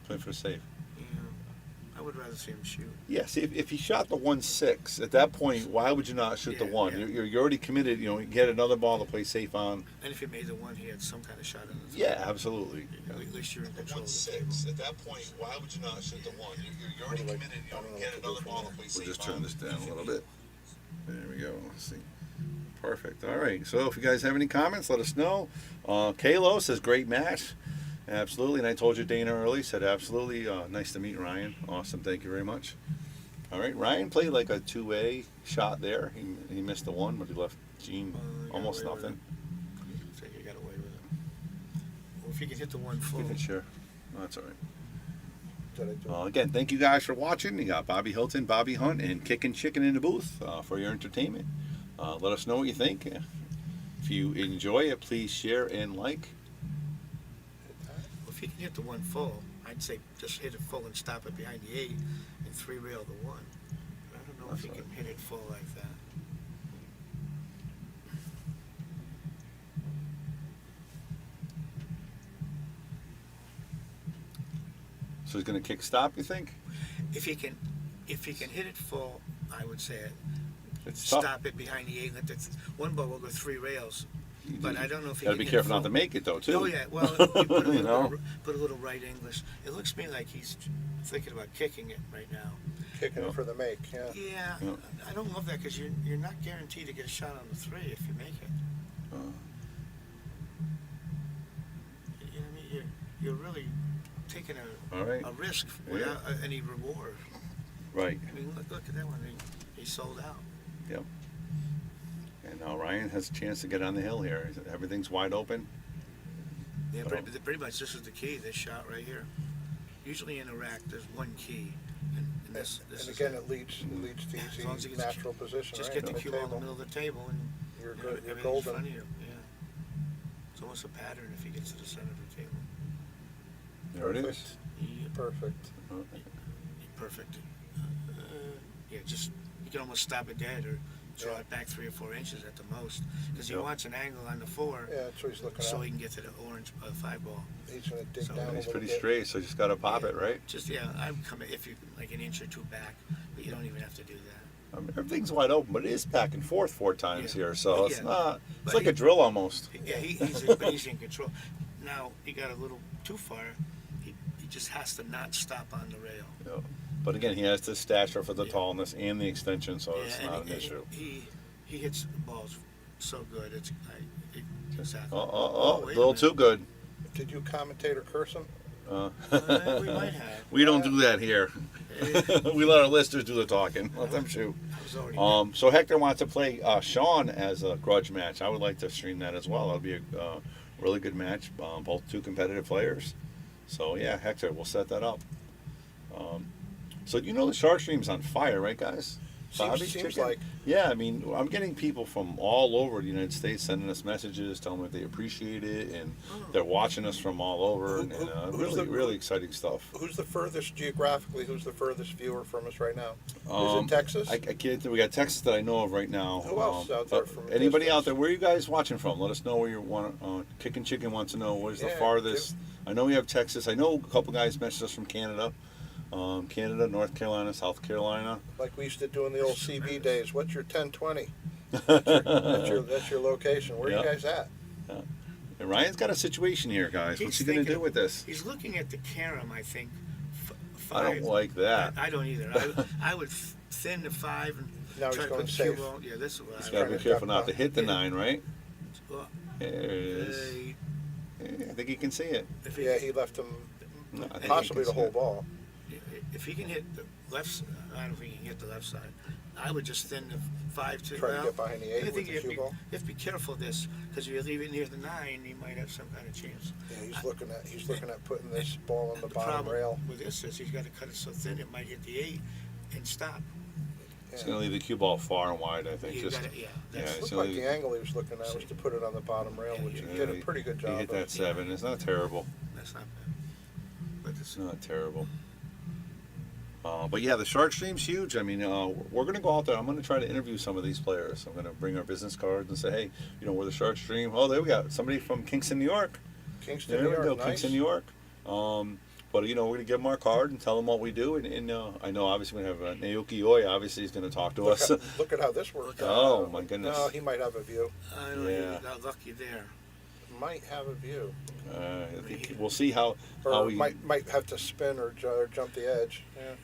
playing for safe. Yeah. would rather see him shoot. Yeah, see, if he shot the 1-6, at that point, why would you not shoot the Yeah, 1? yeah. You're already committed, you get another ball to play safe on. And if he made the 1, he had some kind of shot in the three. Yeah, absolutely. At least you're in control of the table. 1-6, at that point, why would you not shoot the 1? You're already committed, get another ball to play safe on. We'll just turn this down a little bit. There we go. Let's see. Perfect. All right. So if you guys have any comments, let us know. Kalo says great match. Absolutely. And I told you Dana early, said absolutely. Nice to meet Ryan. Awesome. Thank you very much. All right. Ryan played like a 2A shot there. He missed the 1, but he left Gene almost nothing. I think he got away with it. Well, if he can hit the 1 full. Sure. Oh, that's all right. Did I do Again, thank you guys for watching. You got Bobby Hilton, Bobby Hunt, and Kickin' Chicken in the booth for your entertainment. Let us know what you think. If you enjoy it, please share and like. Well, if he can hit the 1 full, I'd say just hit it full and stop it behind the 8 and 3-rail the 1. But I don't know if he can hit it full like that. So he's going to kick stop, you think? If he can hit it full, I would say it. It's tough. Stop it behind the 8. Let that 1 ball will go 3 rails. But I don't know if he Got to can be hit careful it not to full. make it, though, too. Oh yeah, well, you put a little, know? put a little right English. It looks to me like he's thinking about kicking it right now. kicking it for the make? Yeah. Yeah, Yeah. I don't love that because you're not guaranteed to get a shot on the 3 if you make it. Uh, You know what I mean? You're really taking All right. a risk without any reward. Right. I mean, look at that one. He sold out. Yep. And now Ryan has a chance to get on the hill here. Everything's wide open. Yeah, pretty much this is the key. This shot right here. Usually in Iraq, there's 1 key, and this And is again, it. it leads to As long as easy he gets natural position, Just right? get the on cue ball in the table. middle of the table, and You're you know, good. You're everything's in golden. front of you. Yeah. It's almost a pattern if he gets to the center of the table. There it is. Perfect. Yeah, Perfect. perfect. Yeah, just you can almost stop it dead or draw it back 3 or 4 inches at the most, because he Yep. wants an angle on the 4, Yeah, that's what he's looking so at. he can get to the orange 5 ball. He's going to dig So down a He's little pretty bit. straight, so you just got to pop Yeah. it, right? Just I'm coming if you like an inch or 2 back, but you don't even have to do that. I mean, everything's wide open, but it is back and forth 4 times Yeah. here, so it's Yeah. not. It's But like a drill almost. Yeah, but he's in control. Now he got a little too far. He just has to not stop on the rail. Yeah. But again, he has the stature for the Yeah. tallness and the extension, so it's and not an issue. He hits balls so good. Exactly. A wait a little minute. too good. Did you commentate or curse him? We might have. We don't do that here. We let our listeners do the talking. Let them shoot. I was already So Hector wants to play Sean as a grudge match. I would like to stream that as well. That'll be a really good match. Both 2 competitive players. So yeah, Hector, we'll set that up. So the Shark Stream's on fire, right, guys? Bobby Seems Chicken? like. Yeah, I mean, I'm getting people from all over the United States sending us messages, telling me that they appreciate it, and they're watching us from all over, and Who's really exciting stuff. Who's the furthest geographically? Who's the furthest viewer from us right now? Is Um, it Texas? I can't. We got Texas that I know of right now. Who else out there from a Anybody distance? out there? Where are you guys watching from? Let us know where you want. Kickin' Chicken wants to know where's the Yeah, farthest. I know we have Texas. I know a couple guys messaged us from Canada. Canada, North Carolina, South Carolina. Like we used to do in the old CB days. What's your 1020? That's your location. Where are you Yeah. guys at? And Ryan's got a situation here, guys. What's he going to thinking- do with this? He's looking at the carom, I think. I don't like that. I don't either. I would thin the 5 and Now he's try to going put the cue safe. ball. Yeah, this is what He's I got to would. be to careful not to hit the Yeah. 9, right? Well, There it is. Yeah, I think he can see it. if Yeah, he left him No, I think he possibly can the see whole it. ball. If he can hit the left side, I don't think he can hit the left side. I would just thin the 5 to Try to get behind the 8 I with think the you have, cue to be, ball. you have to be careful of this because if you leave it near the 9, you might have some kind of chance. Yeah, he's looking at putting this ball on the The bottom problem rail. with this is he's got to cut it so thin it might hit the 8 and stop. He's going to leave the cue ball far and wide, I think. You Just gotta, yeah, yeah, that's, it's Looked gonna like be- the angle he was looking at was to put it on the bottom rail, which he did a pretty good job He hit of. that 7. It's not terrible. that's not bad. But it's, It's not terrible. But yeah, the Shark Stream's huge. I mean, we're going to go out there. I'm going to try to interview some of these players. I'm going to bring our business cards and say, hey, we're the Shark Stream. Oh, there we got somebody from Kingston, New York. Kingston, There New we York. go, Nice. Kingston, New York. But we're gonna give him our card and tell him what we do, and I know obviously we have Naoki Oi. Obviously, he's gonna talk to us. Look at how this worked out. Oh my goodness! No, he might have a view. I don't know, Yeah. you got lucky there. Might have a view. I think we'll see how Or we might have to spin or jump the edge. Yeah,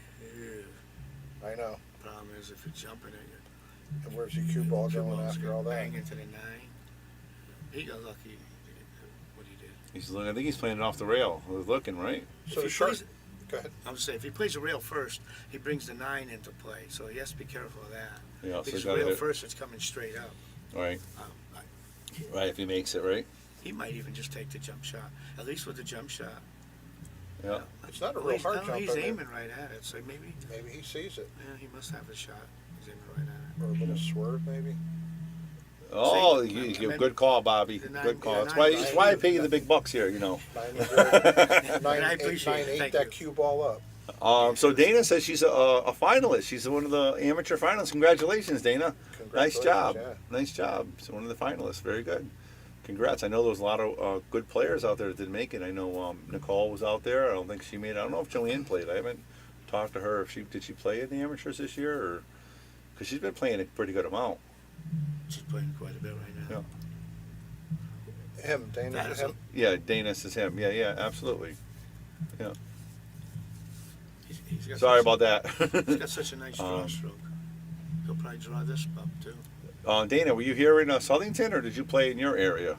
Yeah. I know. Problem is, if you're jumping it, And where's your cue ball cue going ball's after gonna all that? bang into the 9. He got lucky. What he did. I think he's playing it off the rail. We're looking right. So If he shark. plays- Go ahead. I would say if he plays the rail first, he brings the 9 into play. So he has to be careful of that. Yeah, so Because gotta rail hit. first, it's coming straight up. Right, I, right. If he makes it right. he might even just take the jump shot. At least with the jump shot. Yeah. It's not a Well, real he's, hard no, jump. he's I mean, aiming right at it. So maybe, maybe he sees it, he must have a shot. He's aiming right at it. or a little swerve, maybe. Oh, See, you good call, Bobby. the Good call. nine- That's why. the That's nine- why I pay you the big bucks here. 9-8, I appreciate it. 9-8 Thank that you. cue ball up. So Dana says she's a finalist. She's one of the amateur finalists. Congratulations, Dana. Nice job. Congratulations, Nice job. So one of the finalists. Very good. Congrats. I know there was a lot of good players out there that didn't make it. I know Nicole was out there. I don't think she made it. I don't know if Joanne played. I haven't talked to her. If did she play in the amateurs this year, or because she's been playing a pretty good amount. She's playing quite a bit right now. Yeah. Him, Dana, That is him. Yeah, Dana is him. Yeah, absolutely. He's got Sorry such, about that. He's got such a nice draw stroke. He'll probably draw this up too. Dana, were you here in Southington, or did you play in your area?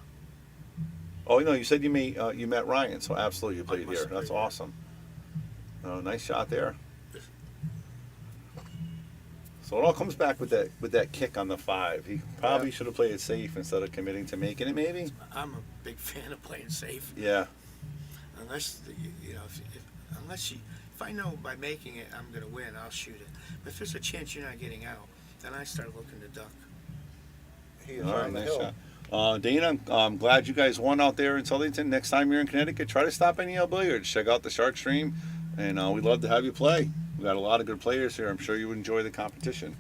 Oh no, you said you met Ryan, so absolutely you played must here. have That's played here. awesome. Nice shot there. So it all comes back with that kick on the 5. He probably should have played it safe instead of committing to making it. Maybe. I'm a big fan of playing safe, Yeah. unless if I know by making it I'm gonna win, I'll shoot it. But if there's a chance you're not getting out, then I start looking to duck. He is All right, on the nice hill. shot. Dana, I'm glad you guys won out there in Southington. Next time you're in Connecticut, try to stop any billiards. Check out the Shark Stream, and we'd love to have you play. We got a lot of good players here. I'm sure you would enjoy the competition.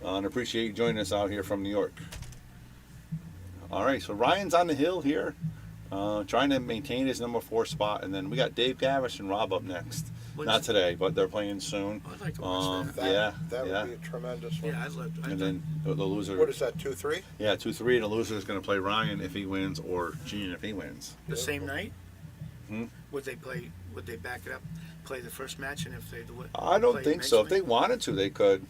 And appreciate you joining us out here from New York. All right, so Ryan's on the hill here, trying to maintain his number 4 spot, and then we got Dave Gavish and Rob up next. Not today, but they're playing soon. I'd like to watch that. That yeah. would be a tremendous one. Yeah, I'd love to. And then the loser. What is that, 2-3? Yeah, 2-3, and the loser is going to play Ryan if he wins, or Gene if he wins. The same night? Hmm? Would they back it up, play the first match, and if they do it? I don't play think the so. next If they night? wanted to, they could.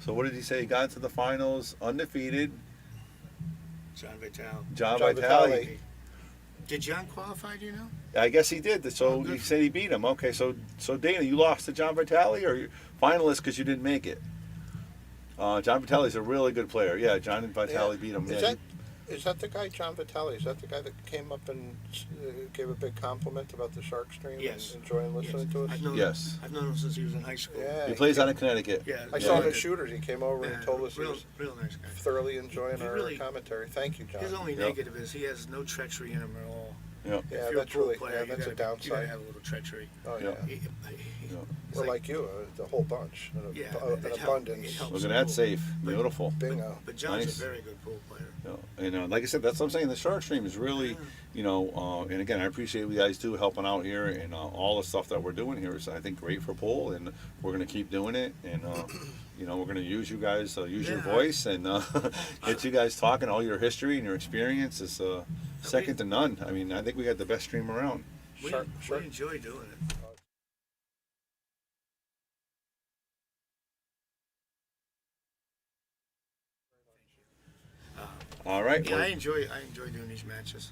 So what did he say? He got into the finals undefeated. John Vitale. John John Vitale. Vitale. Did John qualify? Do you know? I guess he did. So Oh, he good. said he beat him. Okay, so Dana, you lost to John Vitale, or you finalist because you didn't make it? John Vitale's a really good player. Yeah, John Vitale beat him. Is that the guy, John Vitale? Is that the guy that came up and gave a big compliment about the Shark Stream Yes. and enjoying listening to us? Yes. I've known him since he was in high school. Yeah. He plays out in Connecticut. Yeah. I Yeah. saw him at Shooters. He came over Yeah, and told us he real, was real nice guy. thoroughly enjoying He our really- commentary. Thank you, John. His only Yep. negative is he has no treachery in him at all. Yeah. If Yeah, you're that's a pool really player, yeah, you that's a gotta- You gotta downside. have a little treachery. Oh Yeah. yeah. He- Yeah. he's We're like you, the whole bunch, Yeah, an it helps- abundance. it helps. Look at that safe. Beautiful. Bingo. But John's Nice. a very good pool player. Like I said, that's what I'm saying. The Shark Stream is really, and again, I appreciate what you guys do helping out here, and all the stuff that we're doing here is, I think, great for pool, and we're going to keep doing it, and we're going to use you guys, use your Yeah. voice, and get you guys talking. All your history and your experience is second to none. I mean, I think we got the best stream around. We Shark. enjoy doing it. All right. Yeah, well, I enjoy doing these matches.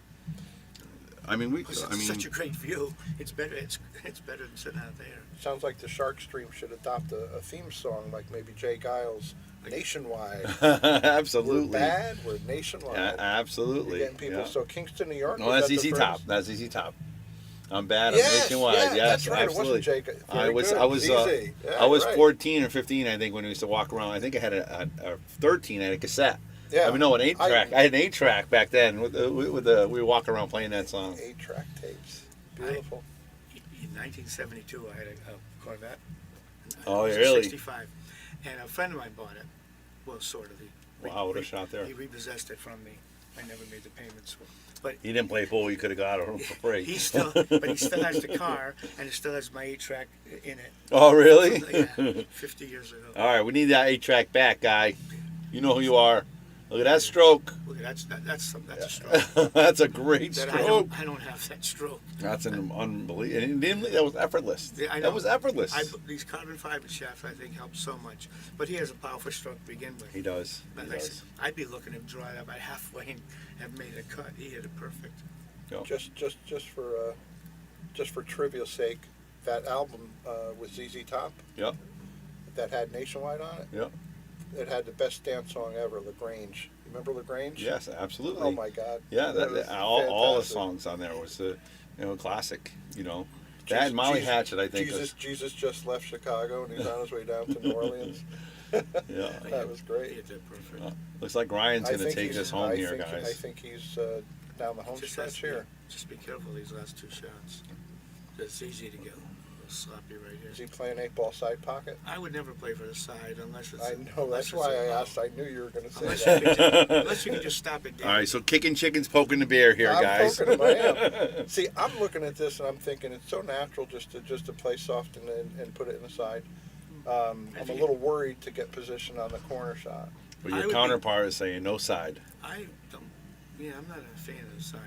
I mean, It's such a great view. It's better. It's better than sitting out there. Sounds like the Shark Stream should adopt a theme song, like maybe Jay Giles, Nationwide. absolutely. We're bad. We're nationwide. Absolutely. You're getting people. Yeah. So Kingston, New York. No, was that's that the easy first? top. That's easy top. I'm bad. Yes, I'm nationwide. yeah, Yes, that's right. absolutely. It wasn't Jake. I Very was. good. I was. Easy. Yeah, I was right. 14 or 15, I think, when we used to walk around. I think I had a 13. I had a cassette. Yeah. I mean, no, an 8-track. I had an 8-track back then. We were walking around playing that song. 8-track tapes. Beautiful. In 1972, I had a Corvette. Oh, It was a really? 65, and a friend of mine bought it. Well, sort of. Wow, what a shot there. He repossessed it from me, I never made the payments. He didn't play pool. You could have got it for free. He still has the car, and it still has my 8-track in it. Oh, really? Yeah, 50 years ago. All right, we need that 8-track back, guy. You know who you are. Look at that stroke. Look, that's a stroke. That's a great That stroke. I don't have that stroke. That's an unbelievable. That was effortless. Yeah, I know. That was effortless. These carbon fiber shafts, I think, help so much. But he has a powerful stroke to begin with. He does. He Like I does. said, I'd be looking at him dry up by halfway and have made a cut. He hit it perfect. Yep. Just for trivia's sake, that album with ZZ Top Yep. that had Nationwide on it. Yep. It had the best dance song ever, LaGrange. You remember LaGrange? Yes, absolutely. Oh my God. Yeah, was all the fantastic. songs on there was classic. That and Molly Hatchet, I think. Jesus just left Chicago and he's on his way down to New Orleans. Yeah. That was He great. hit that perfect. Looks like Ryan's I going to think take he's- this home I here, think- I guys. think he's down the home Just stretch here. Just be careful these last 2 shots. It's easy to go. It'll slap you right Is here. he playing 8-ball side pocket? I would never play for the side unless it's. I know, that's why I asked. I knew you were going to say Unless that. unless you can just stop it. All right, so kicking chicken's poking the bear here, I'm guys. poking him, I am. See, I'm looking at this and I'm thinking it's so natural just to play soft and put it in the side. I'm a little worried to get position on the corner shot. But I your would counterpart is saying no side. I don't. Yeah, I'm not a fan of the side.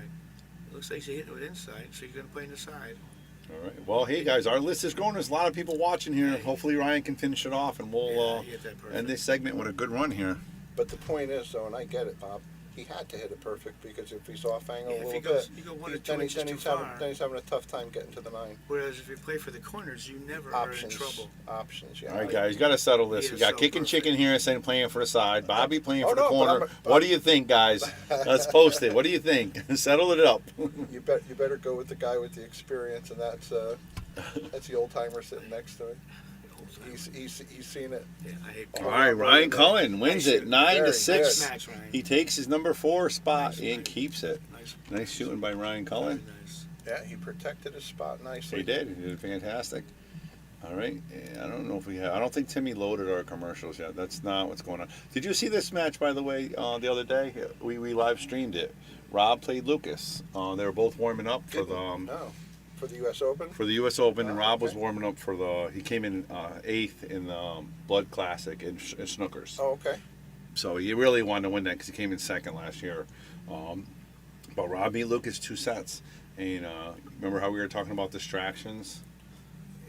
It looks like you're hitting it with inside, so you're going to play in the side. All right. Well, hey guys, our list is growing. There's a lot of people watching here. Hopefully Ryan can finish it off, and Yeah, we'll he hit that perfect. end this segment with a good run here. But the point is, though, and I get it, Bob, he had to hit it perfect because if he's off angle Yeah, a if little he goes- bit, you go 1 or then 2 inches too far. he's having a tough time getting to the 9. Whereas if you play for the corners, you never Options. are in trouble. Options, yeah. All right, guys, you got to settle this. He We is got so kicking perfect. chicken here saying playing for the side. Bobby playing Oh, for the no, but corner. I'm- What do you think, guys? Let's post it. What do you think? Settle it up. You better go with the guy with the experience, and that's the old timer sitting next to him. He's seen it. Yeah, I hate All right, Ryan Cullen wins it 9-6. Nice match, Ryan. He takes his number 4 spot Nice, and nice. keeps it. Nice. Nice shooting by Ryan Very Cullen. nice. Yeah, he protected his spot nicely. He did. He did fantastic. All right. I don't know if we have. I don't think Timmy loaded our commercials yet. That's not what's going on. Did you see this match, by the way, the other day? We live streamed it. Rob played Lucas. They were both warming up for the No, for the U.S. Open. for the U.S. Open, and Oh, Rob was okay. warming up for the. He came in 8th in the Blood Classic in Snookers. Oh, okay. So he really wanted to win that because he came in 2nd last year. But Rob beat Lucas 2 sets. And remember how we were talking about distractions?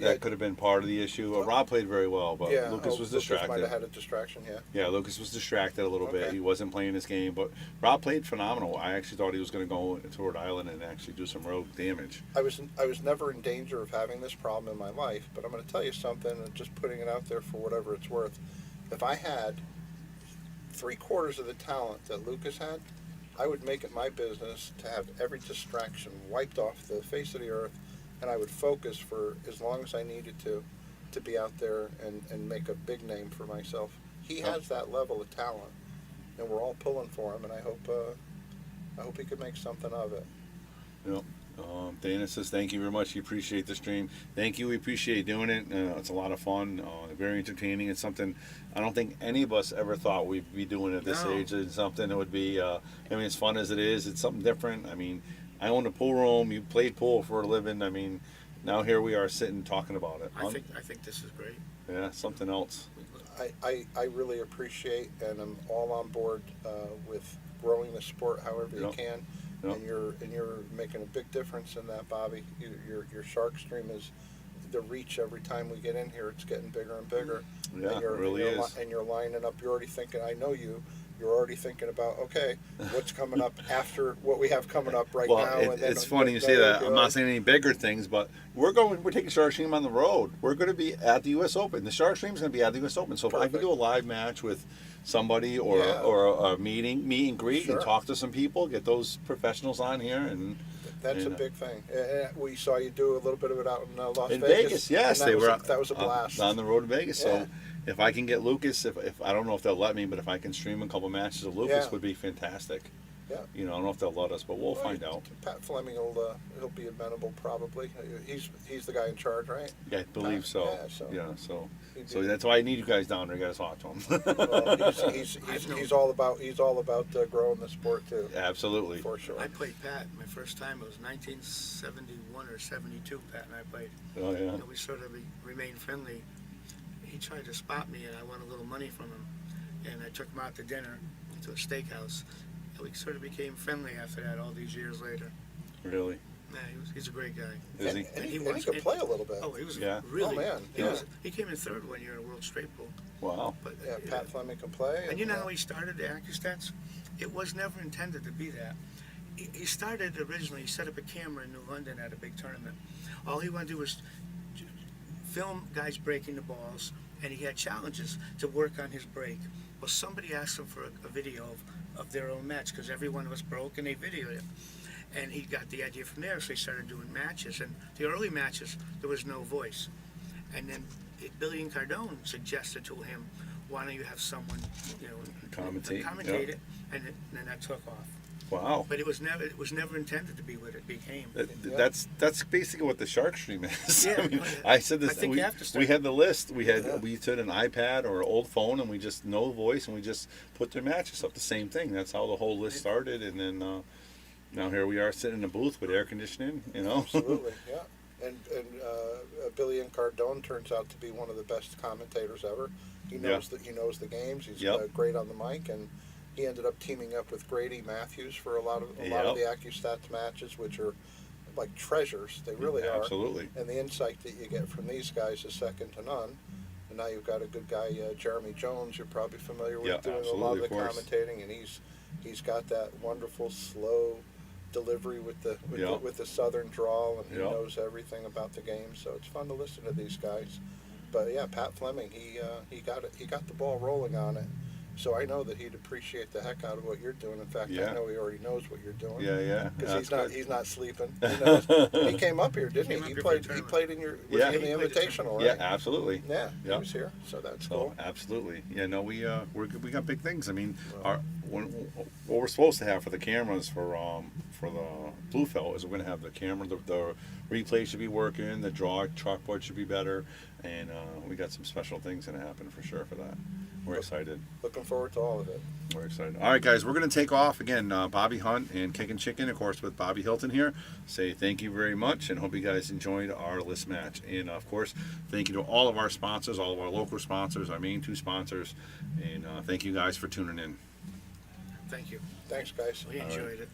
That Yeah. could have been part of the issue. Rob played very well, but Yeah, Lucas was Lucas distracted. might have had a distraction. Yeah. Yeah, Lucas was distracted a little bit. Okay. He wasn't playing his game, but Rob played phenomenal. I actually thought he was going to go to Rhode Island and actually do some real damage. I was never in danger of having this problem in my life, but I'm going to tell you something, and just putting it out there for whatever it's worth. If I had 3/4 of the talent that Lucas had, I would make it my business to have every distraction wiped off the face of the earth, and I would focus for as long as I needed to be out there and make a big name for myself. He has that level of talent, and we're all pulling for him, and I hope he could make something of it. You know, Dana says thank you very much. He appreciate the stream. Thank you. We appreciate doing it. It's a lot of fun. Very entertaining. It's something I don't think any of us ever thought we'd be doing at this No. age. It's something that would be. I mean, as fun as it is, it's something different. I mean, I own a pool room. You played pool for a living. I mean, now here we are sitting talking about it. I think this is great. Yeah, something else. I really appreciate, and I'm all on board with growing the sport however you Yep. can, Yep. and you're making a big difference in that, Bobby. Your shark stream is the reach every time we get in here. It's getting bigger and bigger. Yeah, and it really is. And you're lining up. You're already thinking. I know you. You're already thinking about what's coming up after what we have coming up right Well, now. And then it's funny you say that. I'm not saying any bigger things, but we're taking Shark Stream on the road. We're going to be at the U.S. Open. The Shark Stream's going to be at the U.S. Open. So if I can Perfect. do a live match with somebody or Yeah. a meet and greet Sure. and talk to some people, get those professionals on here and That's a Yeah. big thing. We saw you do a little bit of it out in Las in Vegas. Vegas, yes, and they were. That was a blast. on the road to Vegas. Yeah. So if I can get Lucas, if I don't know if they'll let me, but if I can stream a couple matches of Lucas, Yeah. would be fantastic. Yeah. You know, I don't know if they'll let us, but we'll find out. Pat Fleming will he'll be amenable probably. He's the guy in charge, right? Yeah, I believe so. Yeah, So that's why I need you guys down there. You got to talk to him. Well, he's all about growing the sport too. Absolutely. For sure. I played Pat. My first time it was 1971 or 72. Pat and I played. Oh yeah. And we sort of remained friendly. He tried to spot me, and I won a little money from him. And I took him out to dinner to a steakhouse. And we sort of became friendly after that. All these years later. Really? Yeah, he's a great guy. Is he? And he could play a little bit. Oh, he was Yeah. really. Oh, man. He came in third one year in a World Straight Pool. Wow. But Yeah, Pat Fleming can play. and you know how he started the AccuStats? It was never intended to be that. He started originally. He set up a camera in New London at a big tournament. All he wanted to do was film guys breaking the balls, and he had challenges to work on his break. Well, somebody asked him for a video of their own match because every one of us broke, and they videoed it. And he got the idea from there, so he started doing matches. And the early matches, there was no voice. And then Billy and Cardone suggested to him, why don't you have someone, you know, Commentate, it, and then that took off. Wow. But it was never intended to be what it became. That's basically what the Shark Stream is. Yeah, I mean, oh, yeah. I said this. I think we, you have to start. we had the list. We Yeah. took an iPad or an old phone, and we just no voice, and we just put their matches up. The same thing. That's how the whole list started, and then now here we are sitting in a booth with air conditioning. You know. Absolutely, yeah. And Billy and Cardone turns out to be one of the best commentators ever. He knows he knows the games. He's great on the mic, and he ended up teaming up with Grady Matthews for a lot of the AccuStats matches, which are like treasures. They really are. Absolutely. And the insight that you get from these guys is second to none. And now you've got a good guy, Jeremy Jones, you're probably familiar with, doing a lot of the commentating, and he's got that wonderful slow delivery with the southern drawl, and he knows everything about the game. So it's fun to listen to these guys. But yeah, Pat Fleming, he got the ball rolling on it. So I know that he'd appreciate the heck out of what you're doing. In fact, I know he already knows what you're doing. Yeah. Because he's not sleeping. He knows. He came up here, didn't he? He played in your in the Invitational, right? Yeah, absolutely. Yeah, he was here, so that's cool. Absolutely. Yeah, no, we got big things. I mean, what we're supposed to have for the cameras for the Bluefelt is we're going to have the camera, the replay should be working, the chalkboard should be better, and we got some special things going to happen for sure for that. We're excited. Looking forward to all of it. We're excited. All right, guys, we're going to take off again. Bobby Hunt and Kickin' Chicken, of course, with Bobby Hilton here. Say thank you very much, and hope you guys enjoyed our list match. And of course, thank you to all of our sponsors, all of our local sponsors, our main two sponsors, and thank you guys for tuning in. Thank you. Thanks, guys. We enjoyed it.